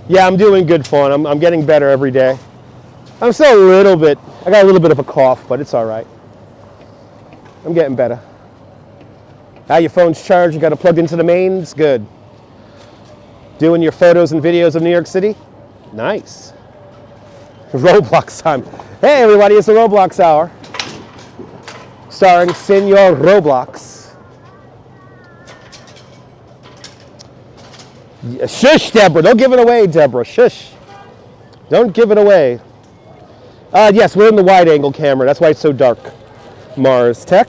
Yeah, I'm doing good, Fawn. I'm getting better every day. I'm still I got a little bit of a cough, but it's all right. I'm getting better. Now your phone's charged, you got it plugged into the mains, good. Doing your photos and videos of New York City? Nice. Roblox time. Hey everybody, it's the Roblox Hour. Starring Senor Roblox. Yeah, shush, Deborah. Don't give it away, Deborah. Shush. Don't give it away. Yes, we're in the wide angle camera. That's why it's so dark. Mars Tech.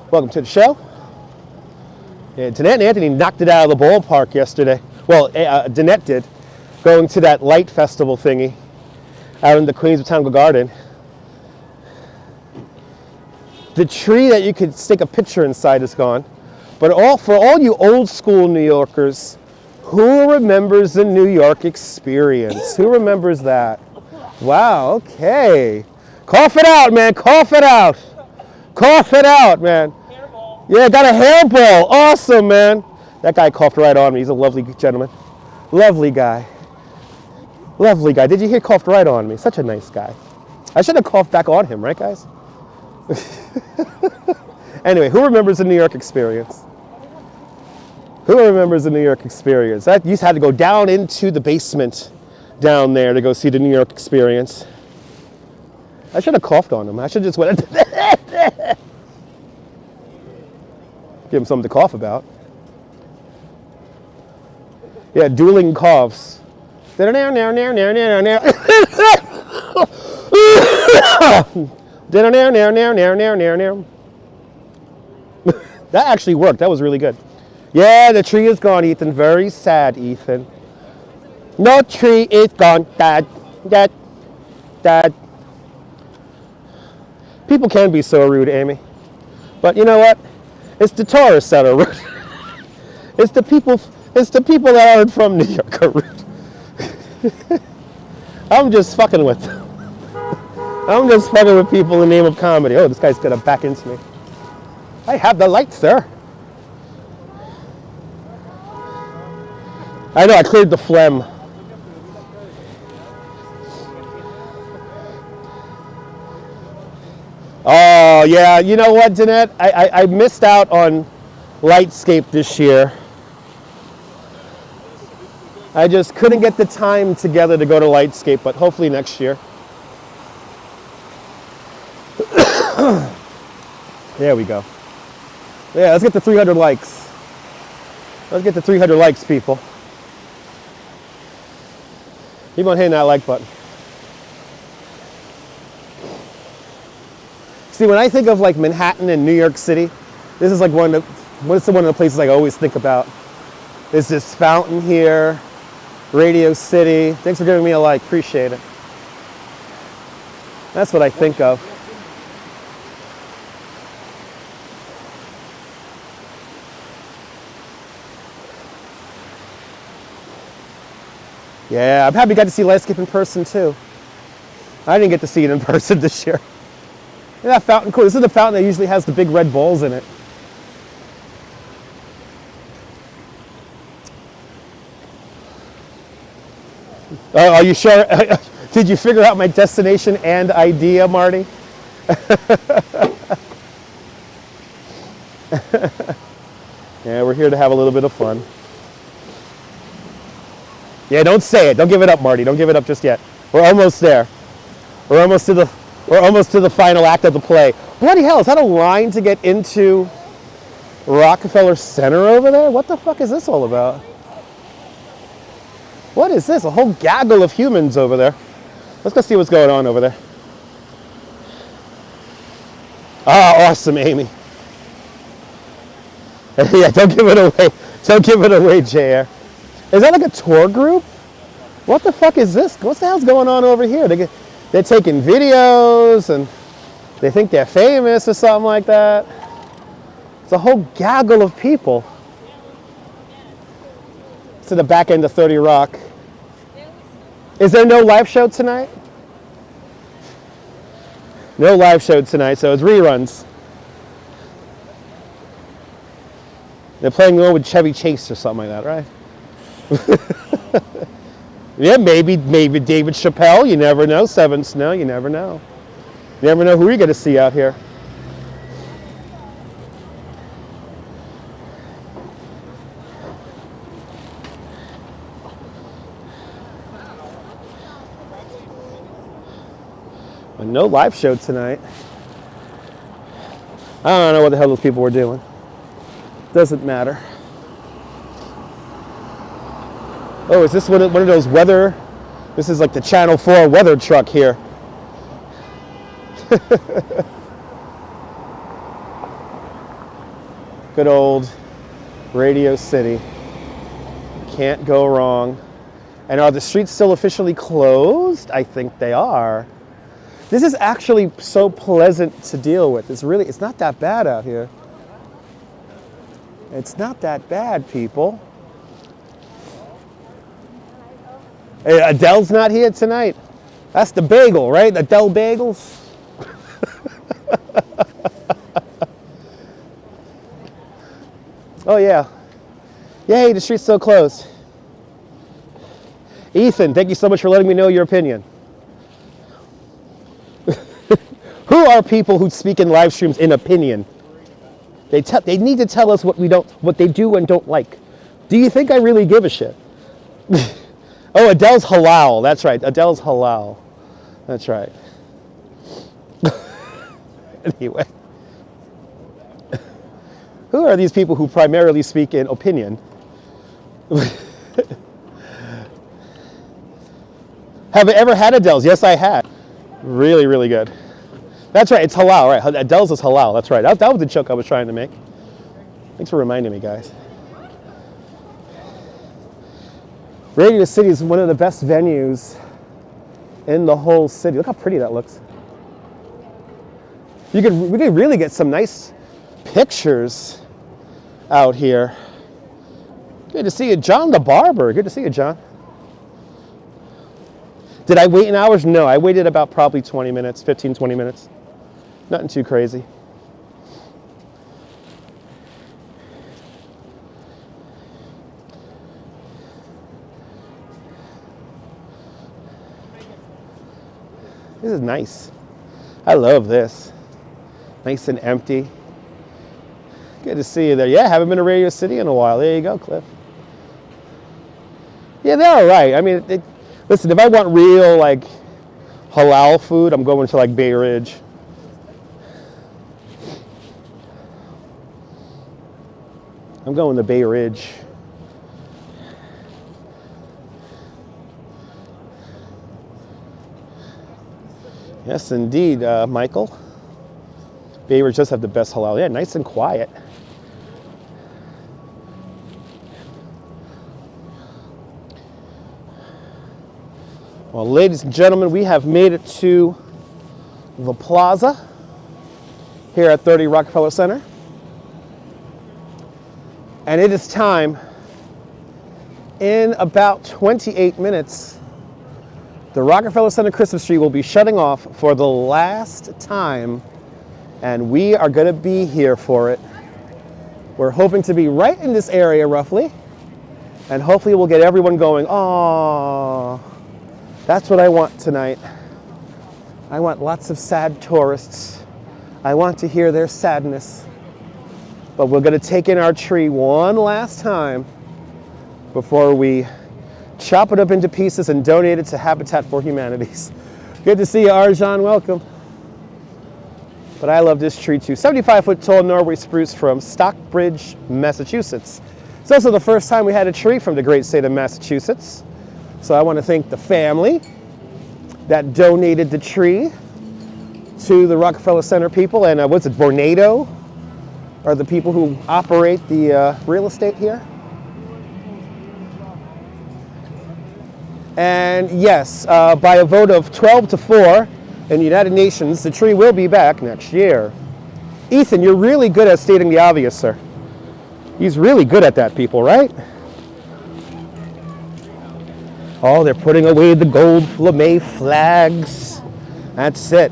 Welcome to the show. Yeah, Danette and Anthony knocked it out of the ballpark yesterday. Well, Danette did. Going to that light festival thingy out in the Queens Botanical Garden. The tree that you could stick a picture inside is gone. But for all you old school New Yorkers, who remembers the New York experience? Who remembers that? Wow, okay. Cough it out, man, cough it out. Cough it out, man. Hairball. Yeah, got a hairball, awesome, man. That guy coughed right on me, he's a lovely gentleman. Lovely guy. Lovely guy, did you hear coughed right on me? Such a nice guy. I should have coughed back on him, right guys? Anyway, who remembers the New York experience? Who remembers the New York experience? That used to have to go down into the basement down there to go see the New York experience. I should have coughed on him. I should have just went. Give him something to cough about. Yeah, dueling coughs. That actually worked. That was really good. Yeah, the tree is gone, Ethan. Very sad, Ethan. No tree is gone, Dad. Dad. People can be so rude, Amy. But you know what? It's the tourists that are rude. It's the people that aren't from New York are rude. I'm just fucking with them. I'm just fucking with people in the name of comedy. Oh, this guy's gonna back into me. I have the light, sir. I know, I cleared the phlegm. Oh, yeah, you know what, Danette? I missed out on Lightscape this year. I just couldn't get the time together to go to Lightscape, but hopefully next year. There we go. Yeah, let's get to 300 likes. Let's get to 300 likes, people. Keep on hitting that like button. See, when I think of like Manhattan and New York City, this is like one of the places I always think about. There's this fountain here, Radio City. Thanks for giving me a like, appreciate it. That's what I think of. Yeah, I'm happy you got to see Lightscape in person too. I didn't get to see it in person this year. Isn't that fountain cool? This is the fountain that usually has the big red balls in it. Are you sure? Did you figure out my destination and idea, Marty? Yeah, we're here to have a little bit of fun. Yeah, don't say it. Don't give it up, Marty. Don't give it up just yet. We're almost there. We're almost to the final act of the play. Bloody hell, is that a line to get into Rockefeller Center over there? What the fuck is this all about? What is this? A whole gaggle of humans over there. Let's go see what's going on over there. Ah, awesome, Amy. Yeah, don't give it away. Don't give it away, JR. Is that like a tour group? What the fuck is this? What the hell's going on over here? They're taking videos and they think they're famous or something like that. It's a whole gaggle of people. To the back end of 30 Rock. Is there no live show tonight? No live show tonight, so it's reruns. They're playing the one with Chevy Chase or something like that, right? Yeah, maybe David Chappelle. You never know. Seven Snow. You never know. You never know who you're going to see out here. But no live show tonight. I don't know what the hell those people were doing. Doesn't matter. Oh, is this one of those weather? This is like the Channel 4 weather truck here. Good old Radio City. Can't go wrong. And are the streets still officially closed? I think they are. This is actually so pleasant to deal with. It's not that bad out here. It's not that bad, people. Hey, Adele's not here tonight. That's the bagel, right? Adele Bagels. Oh, yeah. Yay, the street's still closed. Ethan, thank you so much for letting me know your opinion. Who are people who speak in live streams in opinion? They need to tell us what they do and don't like. Do you think I really give a shit? Oh, Adele's halal. That's right. Adele's halal. That's right. Anyway. Who are these people who primarily speak in opinion? Have I ever had Adele's? Yes, I had. Really, really good. That's right. It's halal, right? Adele's is halal. That's right. That was the joke I was trying to make. Thanks for reminding me, guys. Radio City is one of the best venues in the whole city. Look how pretty that looks. We could really get some nice pictures out here. Good to see you, John the Barber. Good to see you, John. Did I wait an hour? No, I waited about probably 20 minutes, 15, 20 minutes. Nothing too crazy. This is nice. I love this. Nice and empty. Good to see you there. Yeah, haven't been to Radio City in a while. There you go, Cliff. Yeah, they're all right. I mean, listen, if I want real, like, halal food, I'm going to, like, Bay Ridge. I'm going to Bay Ridge. Yes, indeed, Michael. Bay Ridge does have the best halal. Yeah, nice and quiet. Well, ladies and gentlemen, we have made it to the plaza here at 30 Rockefeller Center. And it is time, in about 28 minutes, the Rockefeller Center Christmas Tree will be shutting off for the last time, and we are going to be here for it. We're hoping to be right in this area, roughly, and hopefully we'll get everyone going, "Aww, that's what I want tonight. I want lots of sad tourists. I want to hear their sadness." But we're going to take in our tree one last time before we chop it up into pieces and donate it to Habitat for Humanities. Good to see you, Arjan. Welcome. But I love this tree too. 75-foot tall Norway spruce from Stockbridge, Massachusetts. It's also the first time we had a tree from the great state of Massachusetts. So I want to thank the family that donated the tree to the Rockefeller Center people. And what's it, Vornado are the people who operate the real estate here. And yes, by a vote of 12-4 in the United Nations, the tree will be back next year. Ethan, you're really good at stating the obvious, sir. He's really good at that, people, right? Oh, they're putting away the gold LeMay flags. That's it.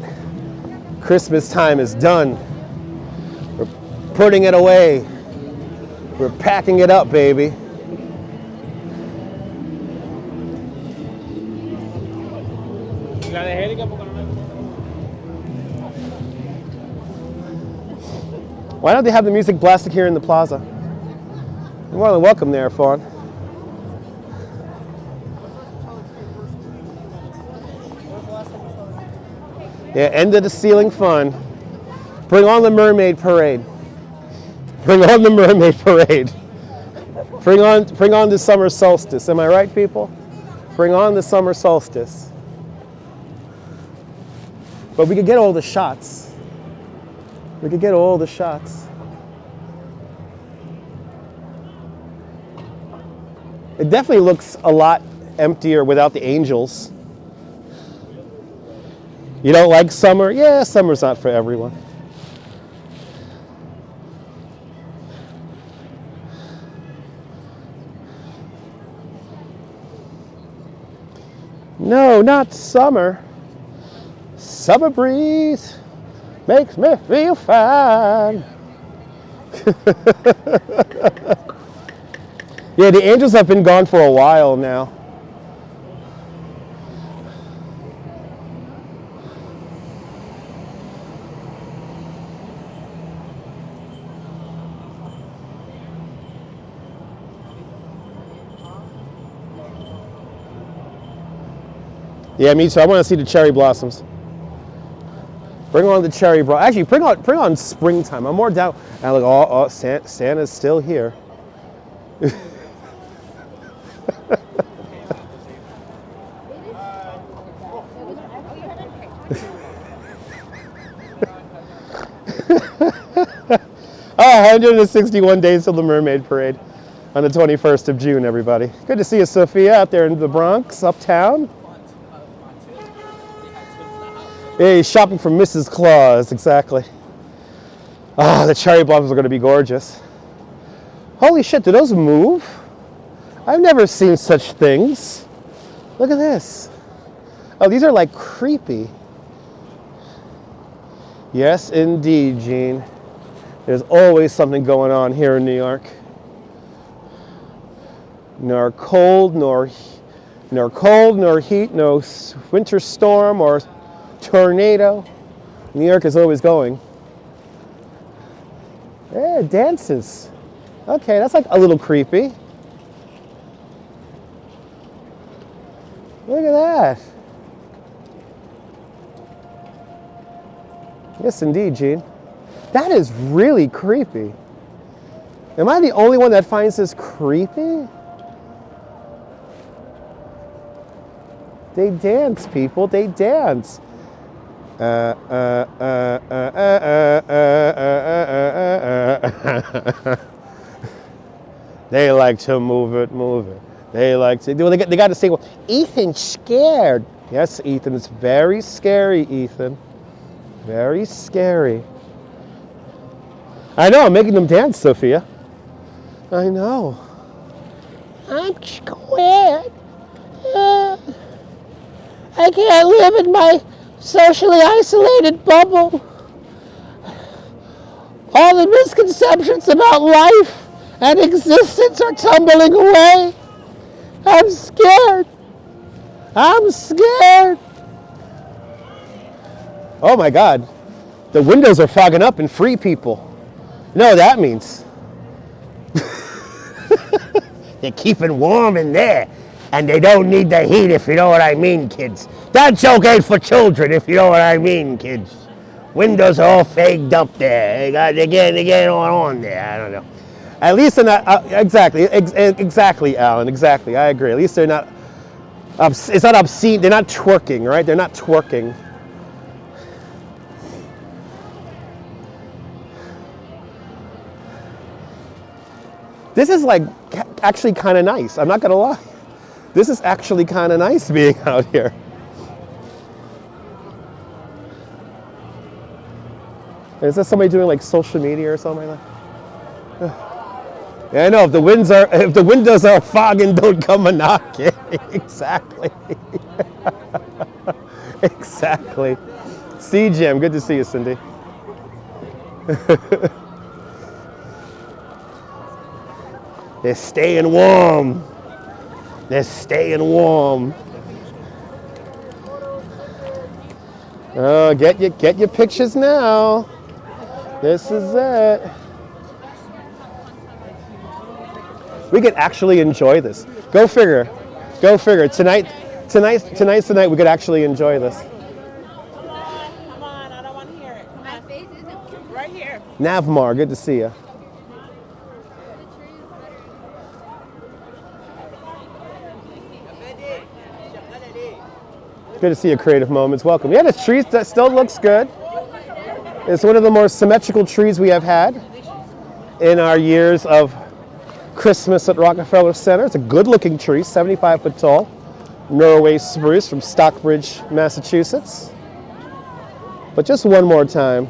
Christmas time is done. We're putting it away. We're packing it up, baby. Why don't they have the music blasted here in the plaza? You're more than welcome there, Fawn. Yeah, end of the ceiling fun. Bring on the mermaid parade. Bring on the mermaid parade. Bring on the summer solstice. Am I right, people? Bring on the summer solstice. But we could get all the shots. We could get all the shots. It definitely looks a lot emptier without the angels. You don't like summer? Yeah, summer's not for everyone. No, not summer. Summer breeze makes me feel fine. Yeah, the angels have been gone for a while now. Yeah, me too. I want to see the cherry blossoms. Bring on the cherry blossoms. Actually, bring on springtime. I'm more down. And look, oh, Santa's still here. Oh, 161 days till the Mermaid Parade on the 21st of June, everybody. Good to see you, Sophia, out there in the Bronx, uptown. Hey, shopping for Mrs. Claus, exactly. Ah, the cherry blossoms are going to be gorgeous. Holy shit, do those move? I've never seen such things. Look at this. Oh, these are like creepy. Yes, indeed, Gene. There's always something going on here in New York. Nor cold, nor heat, no winter storm or tornado. New York is always going. Yeah, dances. Okay, that's like a little creepy. Look at that. Yes, indeed, Gene. That is really creepy. Am I the only one that finds this creepy? They dance, people. They dance. They like to move it. They like to. They got to say, well, Ethan's scared. Yes, Ethan. It's very scary, Ethan. Very scary. I know, I'm making them dance, Sophia. I know. I'm scared. I can't live in my socially isolated bubble. All the misconceptions about life and existence are tumbling away. I'm scared. I'm scared. Oh my God. The windows are fogging up in Free People. No, that means they're keeping warm in there, and they don't need the heat, if you know what I mean, kids. That joke ain't for children, if you know what I mean, kids. Windows are all faked up there. They get on there. I don't know. At least they're not exactly, Alan. Exactly, I agree. At least they're not. It's not obscene. They're not twerking, right? They're not twerking. This is like actually kind of nice. I'm not gonna lie. This is actually kind of nice being out here. Is that somebody doing like social media or something like that? Yeah, I know. If the windows are fogging, don't come a knocking. Exactly. Exactly. See, Jim. Good to see you, Cindy. They're staying warm. They're staying warm. Oh, get your pictures now. This is it. We could actually enjoy this. Go figure. Go figure. Tonight's the night we could actually enjoy this. Come on, I don't want to hear it. Come on. My face isn't right here. Navmar, good to see you. Good to see you, Creative Moments. Welcome. Yeah, the tree that still looks good. It's one of the more symmetrical trees we have had in our years of Christmas at Rockefeller Center. It's a good-looking tree, 75 foot tall. Norway spruce from Stockbridge, Massachusetts. But just one more time.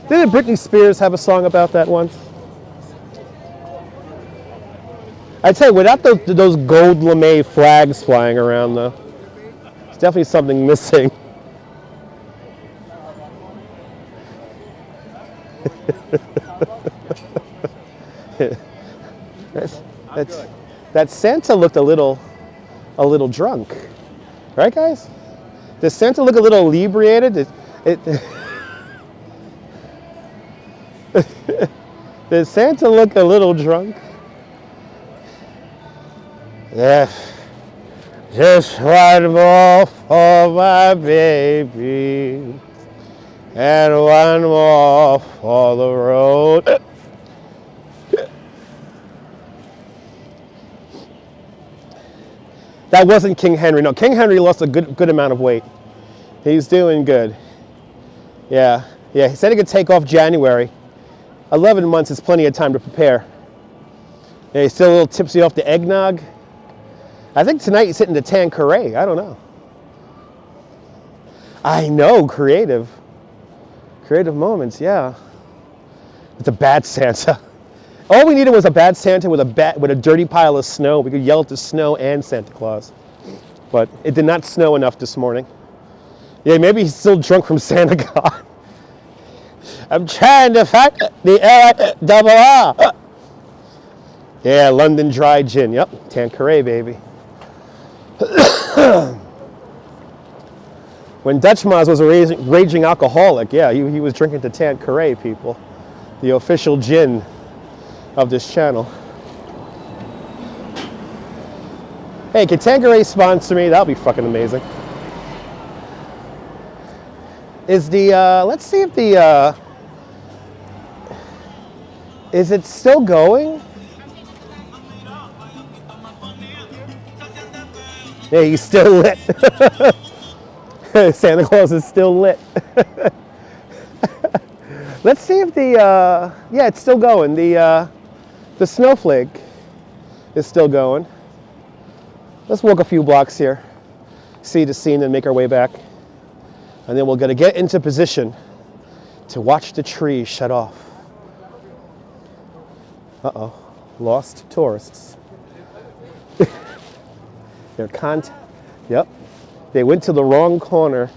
Didn't Britney Spears have a song about that once? I tell you, without those gold lame flags flying around, though, there's definitely something missing. That Santa looked a little drunk, right, guys? Does Santa look a little inebriated? Does Santa look a little drunk? Yeah. Just one more for my baby, and one more for the road. That wasn't King Henry. No, King Henry lost a good amount of weight. He's doing good. Yeah. He said he could take off January. 11 months is plenty of time to prepare. Yeah, he's still a little tipsy off the eggnog. I think tonight he's hitting the Tanqueray. I don't know. I know, creative moments. Yeah. It's a bad Santa. All we needed was a bad Santa with a dirty pile of snow. We could yell at the snow and Santa Claus. But it did not snow enough this morning. Yeah, maybe he's still drunk from Santa God. I'm trying to find the L-double-R. Yeah, London Dry Gin. Yep, Tanqueray, baby. When Dutch Maz was a raging alcoholic, yeah, he was drinking the Tanqueray, people. The official gin of this channel. Hey, can Tanqueray sponsor me? That'll be fucking amazing. Is the, let's see if the, is it still going? Yeah, he's still lit. Santa Claus is still lit. Let's see if the, yeah, it's still going. The snowflake is still going. Let's walk a few blocks here, see the scene, and make our way back. And then we're gonna get into position to watch the tree shut off. Uh-oh, lost tourists. Yep, they went to the wrong corner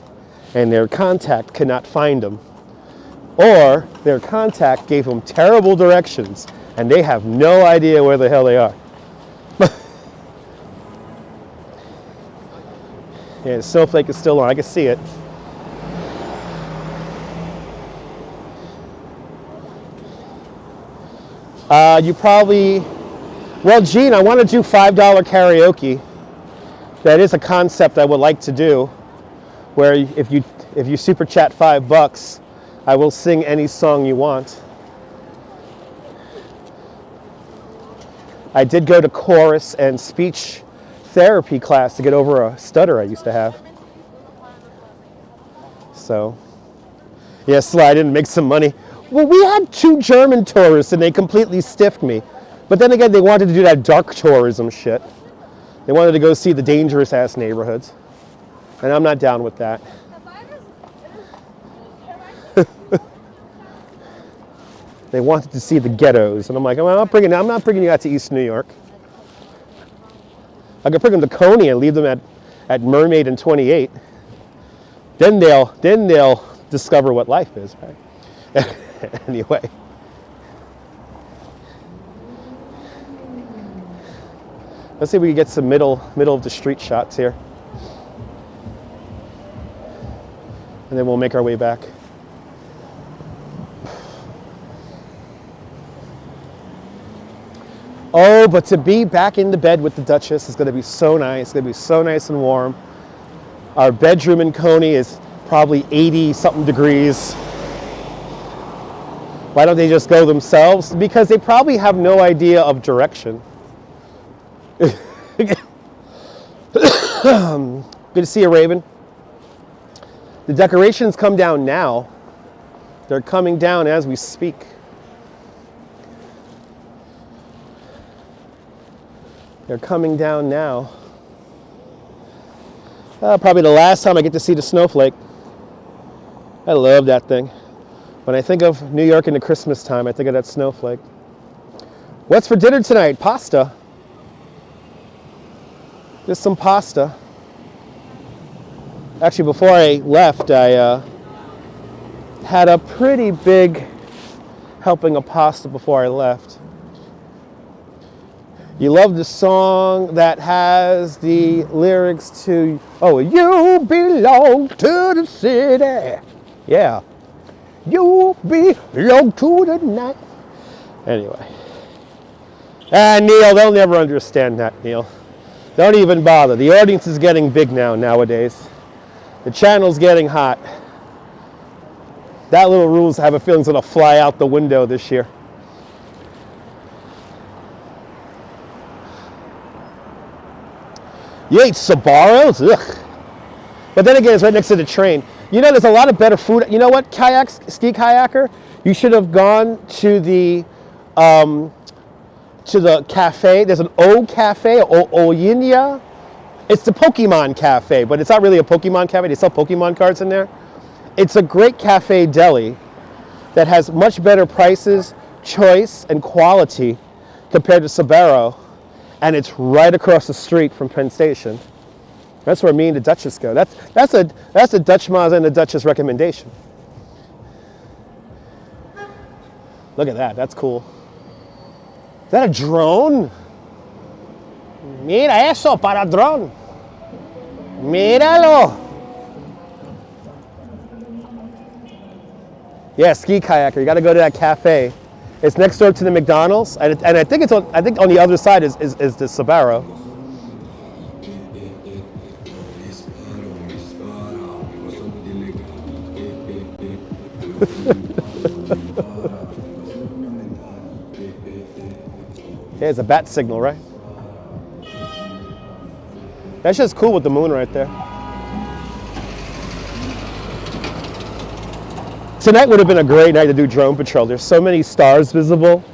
and their contact could not find them. Or their contact gave them terrible directions and they have no idea where the hell they are. Yeah, the snowflake is still on, I can see it. You probably, well, Gene, I want to do $5 karaoke. That is a concept I would like to do, where if you super chat $5, I will sing any song you want. I did go to chorus and speech therapy class to get over a stutter I used to have. So, yeah, slide in and make some money. Well, we had 2 German tourists and they completely stiffed me. But then again, they wanted to do that dark tourism shit. They wanted to go see the dangerous ass neighborhoods. And I'm not down with that. They wanted to see the ghettos. And I'm like, well, I'm not bringing you out to East New York. I could bring them to Coney and leave them at Mermaid and 28. Then they'll discover what life is, right? Anyway. Let's see if we can get some middle of the street shots here. And then we'll make our way back. Oh, but to be back in the bed with the Duchess is going to be so nice. It's going to be so nice and warm. Our bedroom in Coney is probably 80-something degrees. Why don't they just go themselves? Because they probably have no idea of direction. Good to see you, Raven. The decorations come down now. They're coming down as we speak. They're coming down now. Probably the last time I get to see the snowflake. I love that thing. When I think of New York in the Christmas time, I think of that snowflake. What's for dinner tonight? Pasta. Just some pasta. Actually, before I left, I had a pretty big helping of pasta before I left. You love the song that has the lyrics to, oh, you belong to the city. Yeah. You belong to the night. Anyway. Neil, they'll never understand that, Neil. Don't even bother. The audience is getting big nowadays. The channel's getting hot. That little rules, I have a feeling, is going to fly out the window this year. You ate Sbarro's? Ugh. But then again, it's right next to the train. You know, there's a lot of better food. You know what, ski kayaker? You should have gone to the cafe. There's an O cafe, Oyinya. It's the Pokemon cafe, but it's not really a Pokemon cafe. They sell Pokemon cards in there. It's a great cafe deli that has much better prices, choice, and quality compared to Sbarro. And it's right across the street from Penn Station. That's where me and the Duchess go. That's a Dutch Maza and the Duchess recommendation. Look at that. That's cool. Is that a drone? Mira eso para drone. Míralo. Yeah, ski kayaker. You got to go to that cafe. It's next door to the McDonald's, and I think it's on. I think on the other side is the Sbarro. Yeah, it's a bat signal, right? That's just cool with the moon right there. Tonight would have been a great night to do drone patrol. There's so many stars visible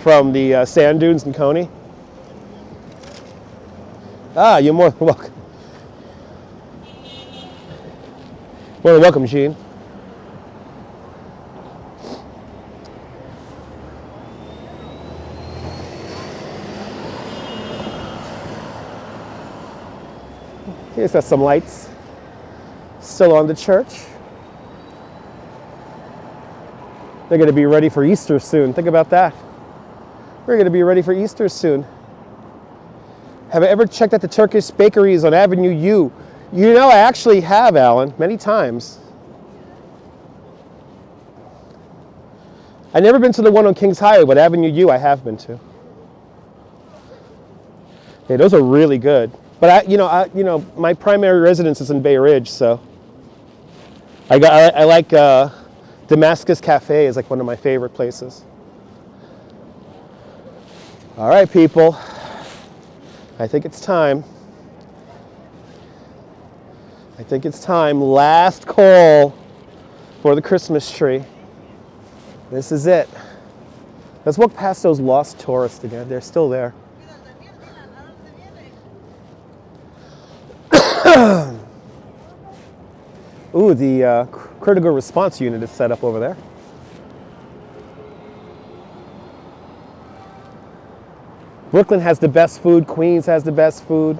from the sand dunes in Coney. Ah, you're more than welcome. More than welcome, Gene. Here's got some lights still on the church. They're going to be ready for Easter soon. Think about that. We're going to be ready for Easter soon. Have I ever checked out the Turkish bakeries on Avenue U? You know, I actually have, Alan, many times. I've never been to the one on Kings Highway, but Avenue U I have been to. Yeah, those are really good. But my primary residence is in Bay Ridge, so I like Damascus Cafe is like one of my favorite places. All right, people. I think it's time. I think it's time. Last call for the Christmas tree. This is it. Let's walk past those lost tourists again. They're still there. Ooh, the critical response unit is set up over there. Brooklyn has the best food. Queens has the best food.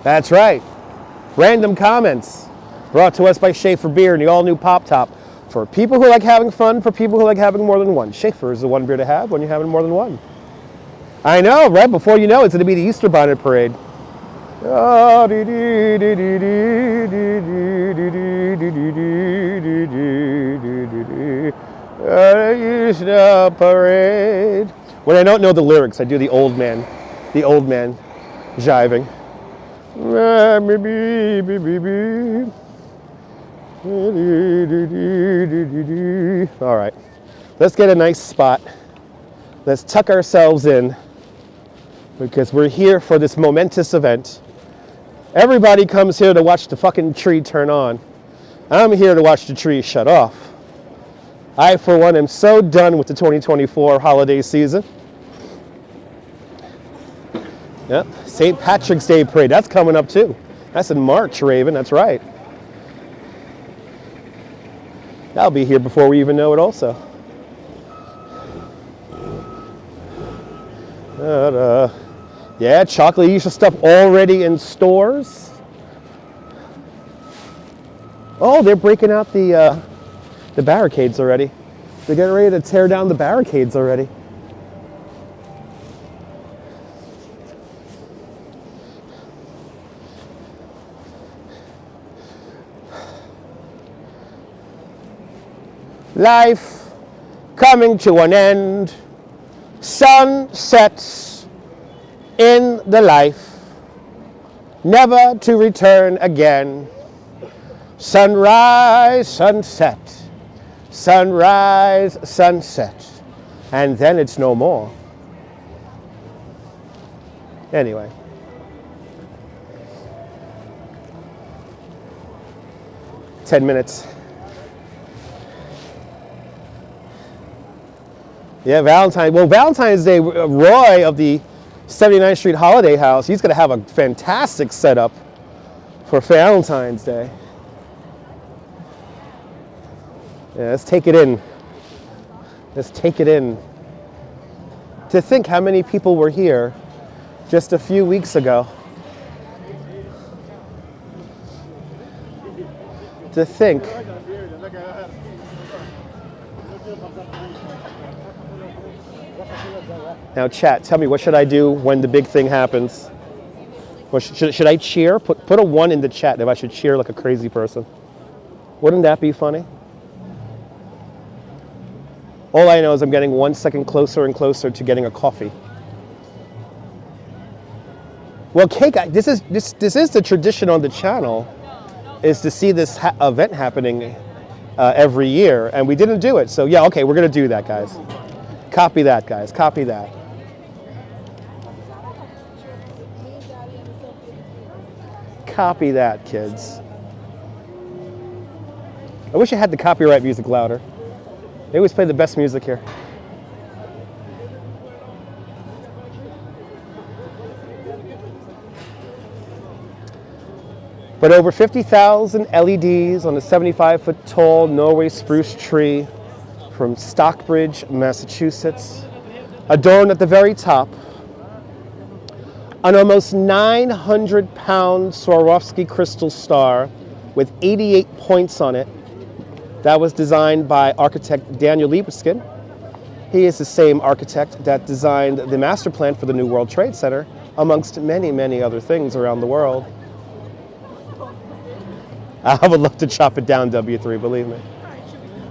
That's right. Random comments brought to us by Schaefer Beer and the all-new Pop Top. For people who like having fun, for people who like having more than one. Schaefer is the one beer to have when you're having more than one. I know, right? Before you know it, it's going to be the Easter Bonnet Parade. Easter Parade. When I don't know the lyrics, I do the old man jiving. All right, let's get a nice spot. Let's tuck ourselves in because we're here for this momentous event. Everybody comes here to watch the fucking tree turn on. I'm here to watch the tree shut off. I, for one, am so done with the 2024 holiday season. Yep, St. Patrick's Day Parade, that's coming up too. That's in March, Raven, that's right. That'll be here before we even know it also. Yeah, chocolate Easter stuff already in stores. Oh, they're breaking out the barricades already. They're getting ready to tear down the barricades already. Life coming to an end. Sun sets in the life, never to return again. Sunrise, sunset, sunrise, sunset, and then it's no more. Anyway. Ten minutes. Yeah, Valentine's Day, Roy of the 79th Street Holiday House, he's going to have a fantastic setup for Valentine's Day. Yeah, let's take it in. Let's take it in. To think how many people were here just a few weeks ago. To think. Now, chat, tell me, what should I do when the big thing happens? Or should I cheer? Put a 1 in the chat if I should cheer like a crazy person. Wouldn't that be funny? All I know is I'm getting 1 second closer and closer to getting a coffee. Well, cake. This is the tradition on the channel, is to see this event happening every year, and we didn't do it. So yeah, okay, we're gonna do that, guys. Copy that, guys. Copy that. Copy that, kids. I wish I had the copyright music louder. They always play the best music here. But over 50,000 LEDs on a 75-foot tall Norway spruce tree from Stockbridge, Massachusetts, adorned at the very top an almost 900-pound Swarovski crystal star with 88 points on it. That was designed by architect Daniel Libeskind. He is the same architect that designed the master plan for the New World Trade Center, amongst many, many other things around the world. I would love to chop it down, W3, believe me.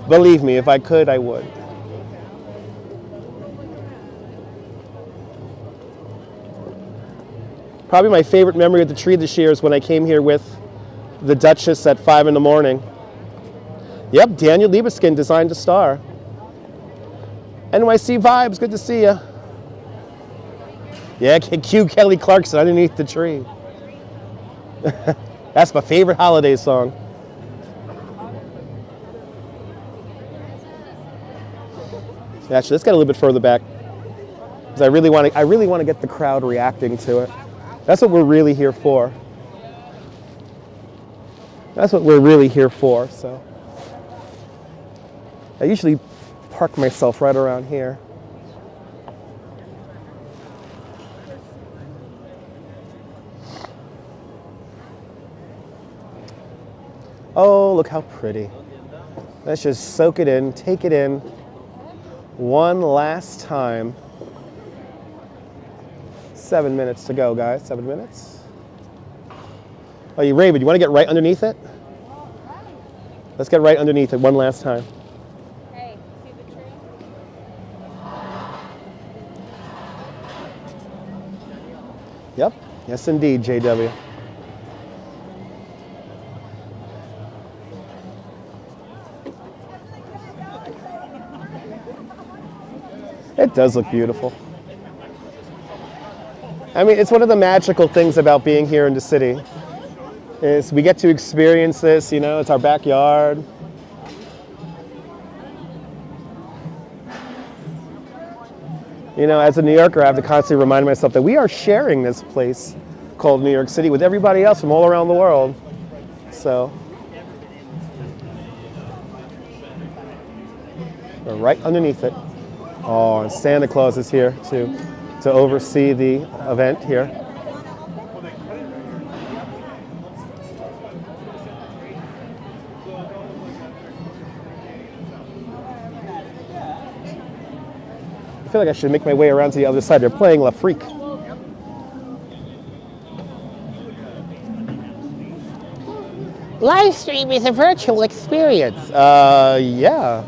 Believe me, if I could, I would. Probably my favorite memory of the tree this year is when I came here with the Duchess at 5 in the morning. Yep, Daniel Libeskind designed a star. NYC vibes, good to see ya. Yeah, cue Kelly Clarkson underneath the tree. That's my favorite holiday song. Actually, let's get a little bit further back, because I really want to get the crowd reacting to it. That's what we're really here for. That's what we're really here for. So I usually park myself right around here. Oh, look how pretty. Let's just soak it in, take it in one last time. 7 minutes to go, guys. 7 minutes. Oh, you Raven, you want to get right underneath it? Let's get right underneath it one last time. Hey, see the tree? Yep. Yes, indeed, JW. It does look beautiful. I mean, it's one of the magical things about being here in the city is we get to experience this, you know, it's our backyard. You know, as a New Yorker, I have to constantly remind myself that we are sharing this place called New York City with everybody else from all around the world. So, we're right underneath it. Oh, and Santa Claus is here to oversee the event here. I feel like I should make my way around to the other side. They're playing La Freak. Live stream is a virtual experience. Yeah.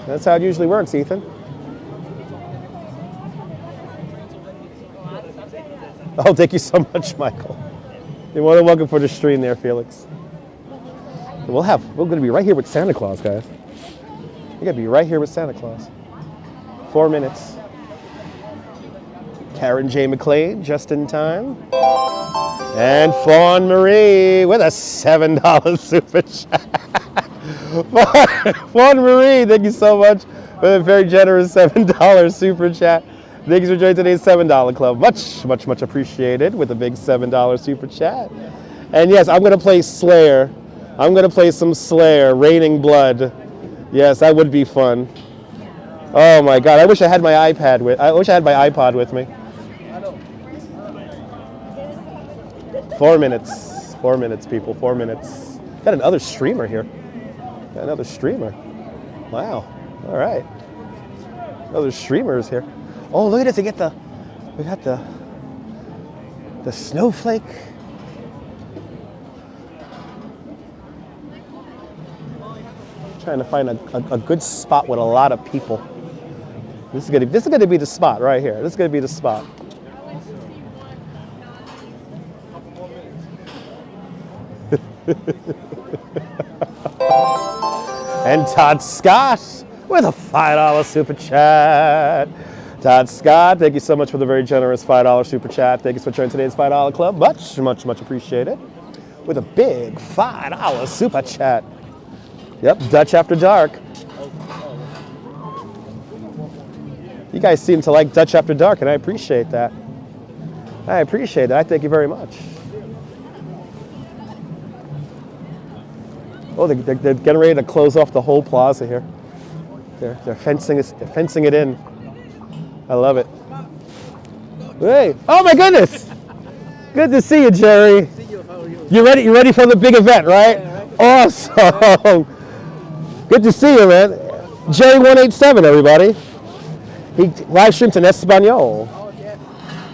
That's how it usually works, Ethan. Oh, thank you so much, Michael. You're more than welcome for the stream there, Felix. We're going to be right here with Santa Claus, guys. We're going to be right here with Santa Claus. 4 minutes. Karen J. McLean, just in time. And Fawn Marie with a $7 super chat. Fawn Marie, thank you so much for the very generous $7 super chat. Thank you for joining today's $7 club. Much, much, much appreciated with a big $7 super chat. And yes, I'm going to play Slayer. I'm going to play some Slayer, Raining Blood. Yes, that would be fun. Oh my God, I wish I had my iPod with me. 4 minutes. 4 minutes, people. 4 minutes. Got another streamer here. Got another streamer. Wow. All right. Another streamer is here. Oh, look at this. We got the snowflake. Trying to find a good spot with a lot of people. This is gonna be the spot right here. This is gonna be the spot. And Todd Scott with a $5 super chat. Todd Scott, thank you so much for the very generous $5 super chat. Thank you for joining today's $5 club. Much, much, much appreciated. With a big $5 super chat. Yep, Dutch After Dark. You guys seem to like Dutch After Dark, and I appreciate that. I appreciate that. I thank you very much. Oh, they're getting ready to close off the whole plaza here. They're fencing it in. I love it. Hey! Oh my goodness! Good to see you, Jerry. You ready? You ready for the big event, right? Awesome. Good to see you, man. Jerry187, everybody. He live streams in Espanol.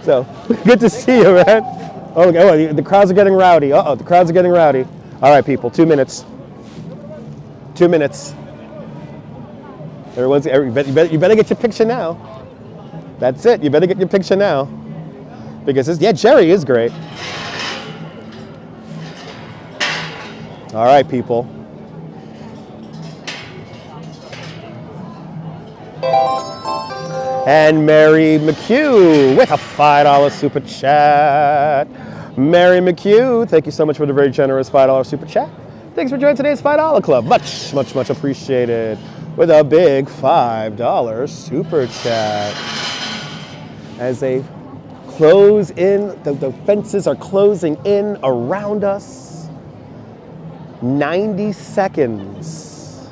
So good to see you, man. Oh, the crowds are getting rowdy. The crowds are getting rowdy. All right, people, 2 minutes. 2 minutes. You better get your picture now. That's it. You better get your picture now. Because Jerry is great. All right, people. And Mary McHugh with a $5 super chat. Mary McHugh, thank you so much for the very generous $5 super chat. Thanks for joining today's $5 club. Much, much, much appreciated. With a big $5 super chat. As they close in, the fences are closing in around us. 90 seconds.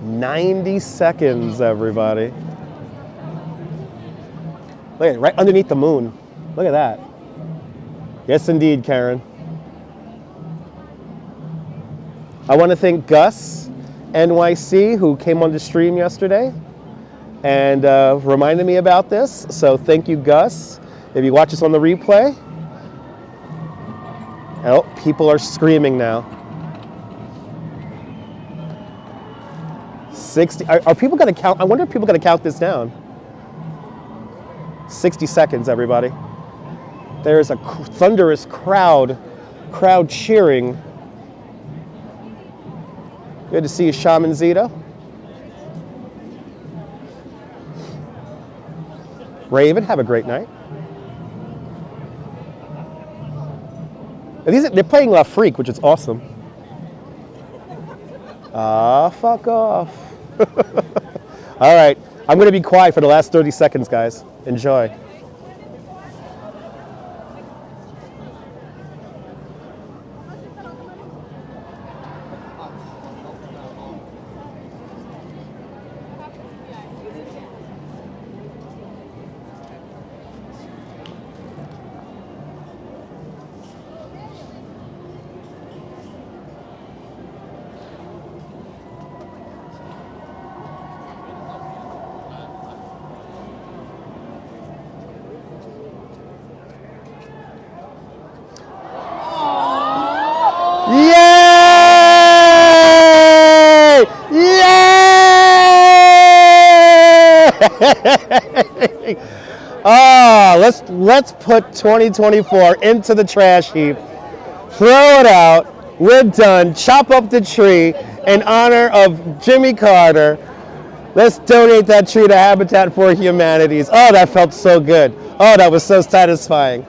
90 seconds, everybody. Look at it, right underneath the moon. Look at that. Yes, indeed, Karen. I want to thank Gus, NYC, who came on the stream yesterday and reminded me about this. So thank you, Gus. If you watch this on the replay. Oh, people are screaming now. 60. Are people going to count? I wonder if people are going to count this down. 60 seconds, everybody. There's a thunderous crowd cheering. Good to see you, Shaman Zito. Raven, have a great night. They're playing La Freak, which is awesome. Ah, fuck off. All right, I'm going to be quiet for the last 30 seconds, guys. Enjoy. Let's put 2024 into the trash heap. Throw it out. We're done. Chop up the tree in honor of Jimmy Carter. Let's donate that tree to Habitat for Humanities. Oh, that felt so good. Oh, that was so satisfying.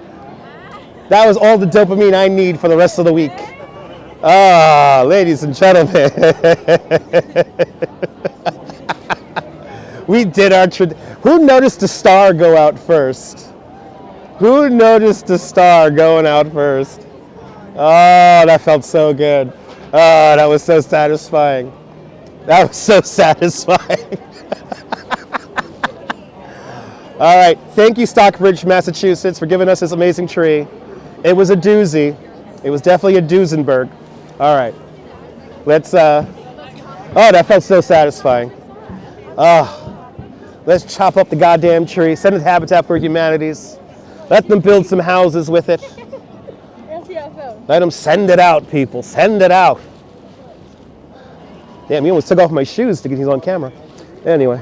That was all the dopamine I need for the rest of the week. Ah, ladies and gentlemen. We did our Who noticed the star go out first? Who noticed the star going out first? Oh, that felt so good. Oh, that was so satisfying. That was so satisfying. All right, thank you, Stockbridge, Massachusetts, for giving us this amazing tree. It was a doozy. It was definitely a Duesenberg. All right, let's, oh, that felt so satisfying. Oh, let's chop up the goddamn tree, send it to Habitat for Humanities. Let them build some houses with it. Let them send it out, people. Send it out. Damn, you almost took off my shoes to get these on camera. Anyway.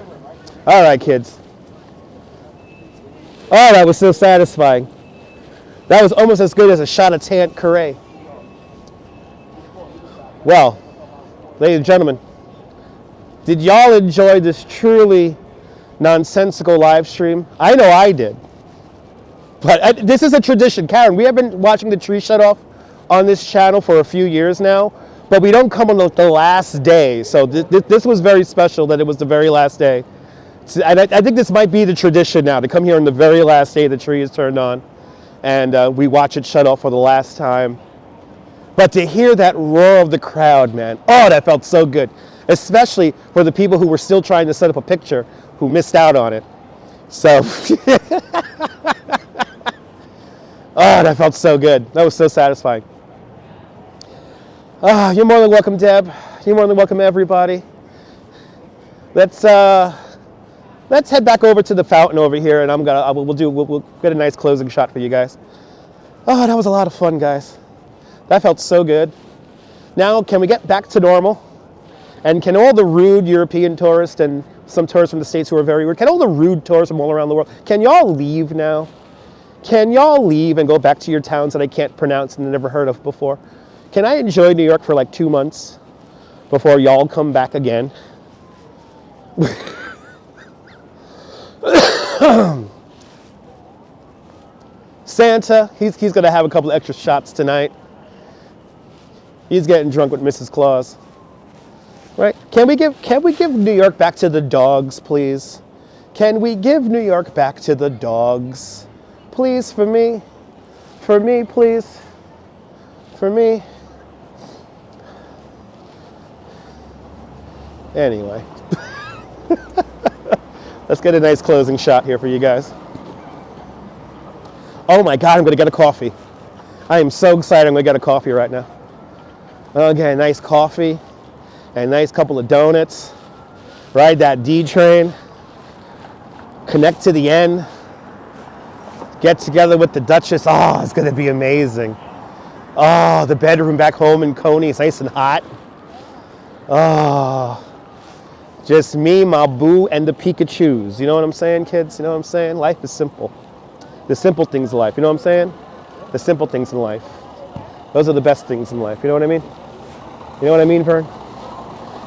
All right, kids. Oh, that was so satisfying. That was almost as good as a shot of Tant Curry. Well, ladies and gentlemen, did y'all enjoy this truly nonsensical live stream? I know I did. But this is a tradition. Karen, we have been watching the tree shut off on this channel for a few years now, but we don't come on the last day. So this was very special that it was the very last day. And I think this might be the tradition now, to come here on the very last day the tree is turned on. And we watch it shut off for the last time. But to hear that roar of the crowd, man, oh, that felt so good. Especially for the people who were still trying to set up a picture who missed out on it. So, oh, that felt so good. That was so satisfying. Oh, you're more than welcome, Deb. You're more than welcome, everybody. Let's head back over to the fountain over here, and we'll get a nice closing shot for you guys. Oh, that was a lot of fun, guys. That felt so good. Now, can we get back to normal? And can all the rude European tourists and some tourists from the States who are very rude, can all the rude tourists from all around the world, can y'all leave now? Can y'all leave and go back to your towns that I can't pronounce and never heard of before? Can I enjoy New York for like 2 months before y'all come back again? Santa, he's going to have a couple extra shots tonight. He's getting drunk with Mrs. Claus. Right? Can we give New York back to the dogs, please? Can we give New York back to the dogs? Please, for me. For me, please. For me. Anyway. Let's get a nice closing shot here for you guys. Oh my God, I'm going to get a coffee. I am so excited I'm going to get a coffee right now. Okay, nice coffee. A nice couple of donuts. Ride that D train. Connect to the end. Get together with the Duchess. Oh, it's going to be amazing. Oh, the bedroom back home in Coney is nice and hot. Oh, just me, my boo, and the Pikachus. You know what I'm saying, kids? You know what I'm saying? Life is simple. The simple things in life. You know what I'm saying? The simple things in life. Those are the best things in life. You know what I mean? You know what I mean, Vern?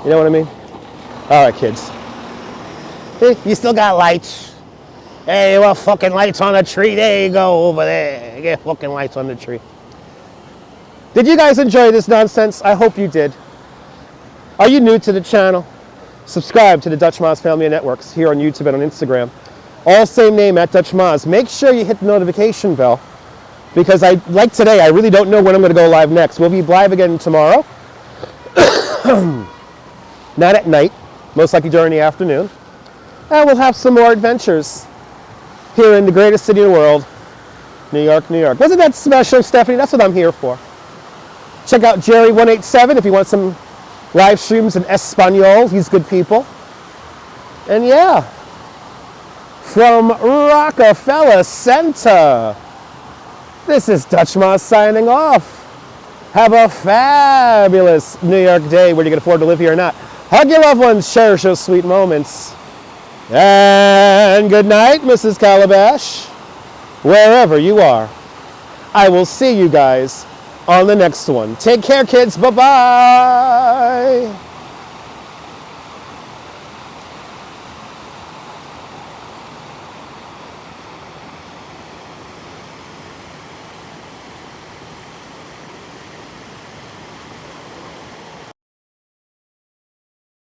You know what I mean? All right, kids. Hey, you still got lights. Hey, well, fucking lights on the tree. There you go, over there. Get fucking lights on the tree. Did you guys enjoy this nonsense? I hope you did. Are you new to the channel? Subscribe to the Dutch Moz Family of Networks here on YouTube and on Instagram. All same name, at Dutch Moz. Make sure you hit the notification bell because like today, I really don't know when I'm going to go live next. We'll be live again tomorrow. Not at night, most likely during the afternoon. And we'll have some more adventures here in the greatest city in the world, New York, New York. Wasn't that special, Stephanie? That's what I'm here for. Check out Jerry187 if you want some live streams in Espanol. He's good people. And yeah, from Rockefeller Center, this is Dutch Moz signing off. Have a fabulous New York day, whether you can afford to live here or not. Hug your loved ones, cherish those sweet moments. And good night, Mrs. Calabash, wherever you are. I will see you guys on the next one. Take care, kids. Bye-bye.